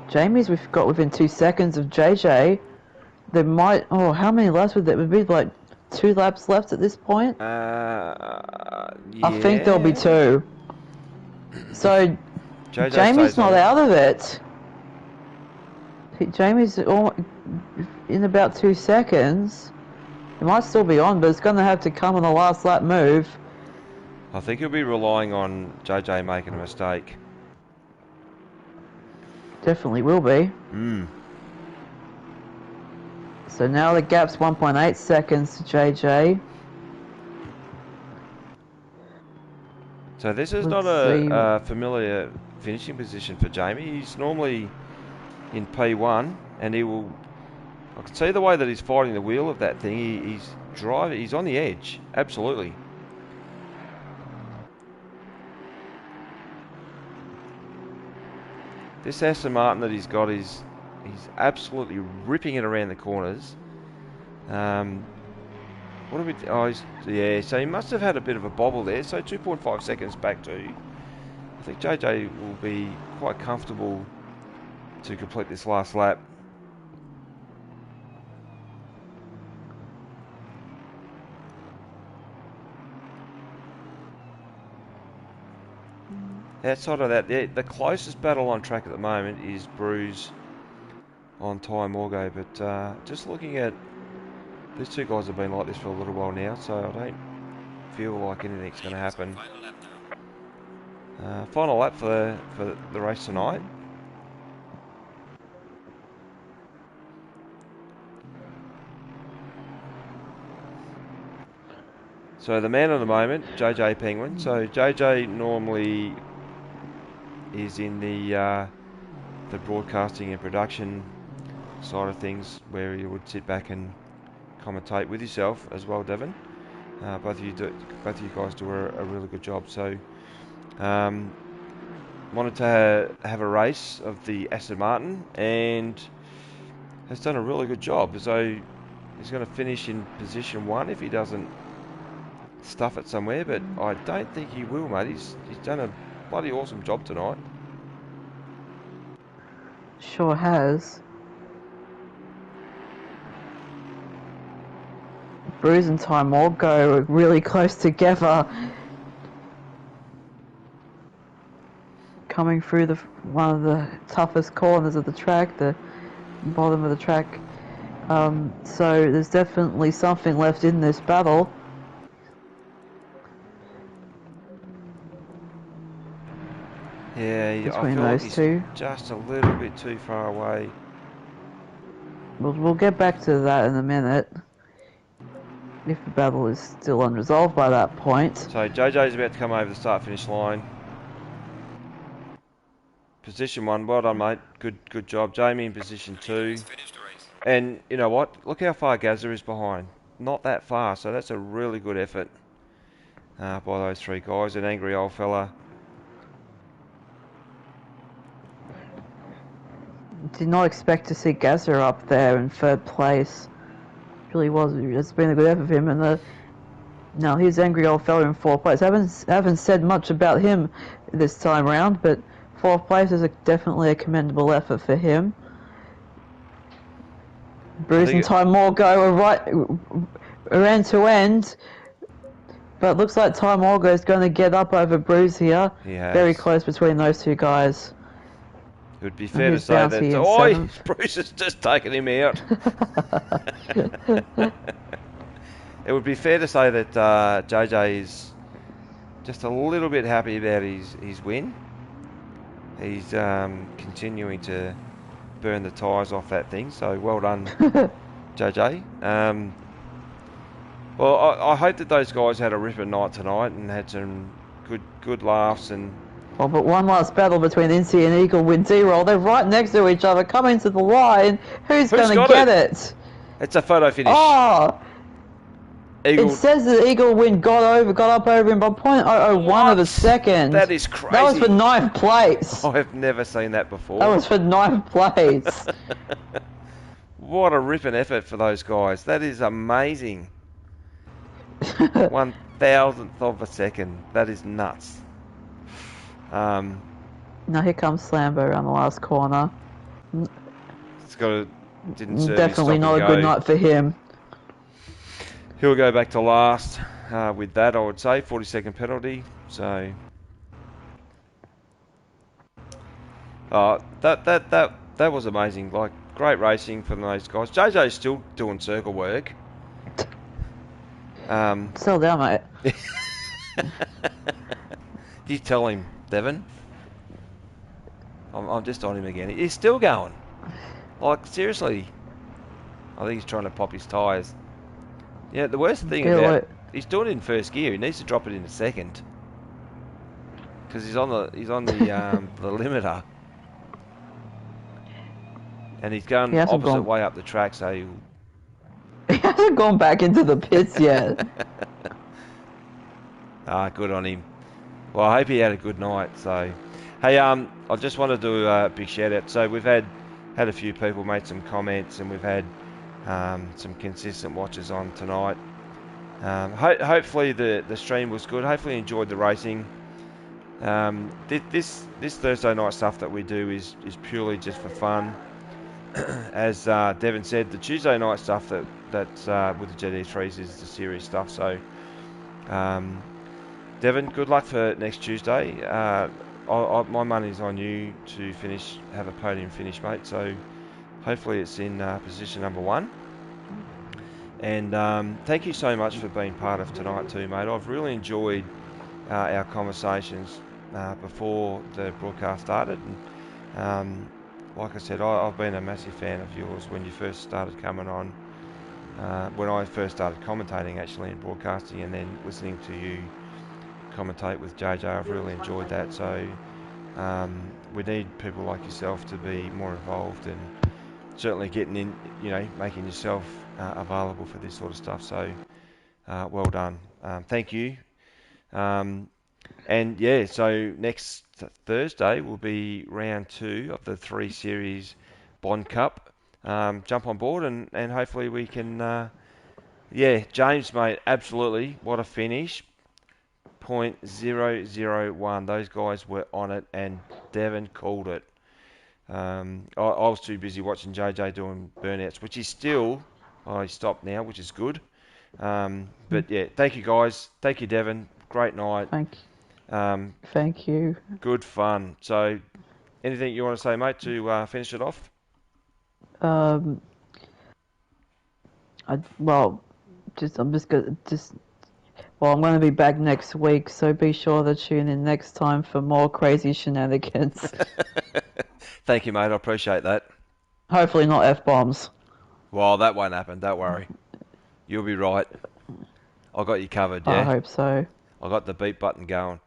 S2: Jamie's we've got within 2 seconds of JJ. There might... Oh, how many laps would there be? Like 2 laps left at this point?
S1: Yeah.
S2: I think there'll be 2. So
S1: JJ
S2: Jamie's not
S1: on
S2: out of it. Jamie's in about 2 seconds. He might still be on, but it's going to have to come on the last lap move.
S1: I think he'll be relying on JJ making a mistake.
S2: Definitely will be. So now the gap's 1.8 seconds to JJ.
S1: So this is not a familiar finishing position for Jamie. He's normally in P1, and he will... I can see the way that he's fighting the wheel of that thing. He's driving. He's on the edge. Absolutely. This Aston Martin that he's got he's absolutely ripping it around the corners. What are we? Oh, yeah. So he must have had a bit of a bobble there. So 2.5 seconds back to. I think JJ will be quite comfortable to complete this last lap. Outside of that, the closest battle on track at the moment is Bruce on Ty Morgo, but just looking at these two guys have been like this for a little while now, so I don't feel like anything's going to happen. Final lap for the race tonight. So the man of the moment, JJ Penguin. So JJ normally is in the broadcasting and production side of things, where you would sit back and commentate with yourself as well, Devon. Both of you guys do a really good job. So wanted to have a race of the Aston Martin, and has done a really good job. So he's going to finish in position 1 if he doesn't stuff it somewhere, but I don't think he will, mate. He's done a bloody awesome job tonight.
S2: Sure has. Bruce and Ty Morgo are really close together. Coming through one of the toughest corners of the track, the bottom of the track. So there's definitely something left in this battle.
S1: Yeah, I
S2: Between
S1: feel
S2: those
S1: like he's
S2: two.
S1: just a little bit too far away.
S2: We'll get back to that in a minute. If the battle is still unresolved by that point.
S1: So JJ's about to come over the start-finish line. Position 1, well done, mate. Good job. Jamie in position 2. And you know what? Look how far Gazza is behind. Not that far, so that's a really good effort by those 3 guys. An angry old fella.
S2: Did not expect to see Gazza up there in 3rd place. Really was. It's been a good effort for him. And now his angry old fella in 4th place. I haven't said much about him this time round, but 4th place is definitely a commendable effort for him. Bruce and Ty Morgo are right end to end, but looks like Ty Morgo is going to get up over Bruce here. Very close between those 2 guys.
S1: It would be fair to say that Bruce has just taken him out. It would be fair to say that JJ is just a little bit happy about his win. He's continuing to burn the tyres off that thing, so well done, JJ. Well, I hope that those guys had a ripper night tonight and had some good laughs and...
S2: Oh, but one last battle between Incy and Eagle with D-Roll. They're right next to each other, coming to the line. Who's going to get it?
S1: It's a photo finish.
S2: Oh!
S1: Eagle.
S2: It says that Eagle Win got up over him by 0.001 of a second.
S1: That is crazy.
S2: That was for 9th place.
S1: I've never seen that before.
S2: That was for 9th place.
S1: What a ripping effort for those guys. That is amazing. 1,000th of a second. That is nuts.
S2: Now here comes Slambo around the last corner.
S1: It's got a didn't serve
S2: Definitely
S1: his
S2: not a
S1: stop
S2: good
S1: and go.
S2: night for him.
S1: He'll go back to last with that, I would say. 40-second penalty. So, that was amazing. Like, great racing from those guys. JJ's still doing circle work.
S2: Settle down, mate.
S1: You tell him, Devon. I'm just on him again. He's still going. Like, seriously. I think he's trying to pop his tyres. Yeah, the worst thing about he's doing it in first gear. He needs to drop it in second because he's on the the limiter, and he's going opposite way up the track. So
S2: he hasn't gone back into the pits yet.
S1: Good on him. Well, I hope he had a good night. So, hey, I just wanted to do a big shout out. So we've had a few people made some comments, and we've had some consistent watchers on tonight. Hopefully the stream was good. Hopefully you enjoyed the racing. This Thursday night stuff that we do is purely just for fun. As Devon said, the Tuesday night stuff that's with the GT3s is the serious stuff. So, Devon, good luck for next Tuesday. My money's on you to have a podium finish, mate. So hopefully it's in position number 1. And thank you so much for being part of tonight too, mate. I've really enjoyed our conversations before the broadcast started. And like I said, I've been a massive fan of yours when you first started coming on. When I first started commentating actually in broadcasting, and then listening to you commentate with JJ, I've really enjoyed that. So we need people like yourself to be more involved and certainly getting in, making yourself available for this sort of stuff. So well done. Thank you. And yeah, so next Thursday will be round 2 of the 3 series Bond Cup. Jump on board and hopefully we can, James, mate, absolutely. What a finish. 0.001. Those guys were on it and Devon called it. I was too busy watching JJ doing burnouts, which is still, he stopped now, which is good. But yeah, thank you guys. Thank you, Devon. Great night.
S2: Thank you.
S1: Good fun. So, anything you want to say, mate, to finish it off?
S2: I'm going to be back next week, so be sure to tune in next time for more crazy shenanigans.
S1: Thank you, mate. I appreciate that.
S2: Hopefully not F-bombs.
S1: Well, that won't happen. Don't worry. You'll be right. I got you covered, yeah?
S2: I hope so.
S1: I got the beep button going.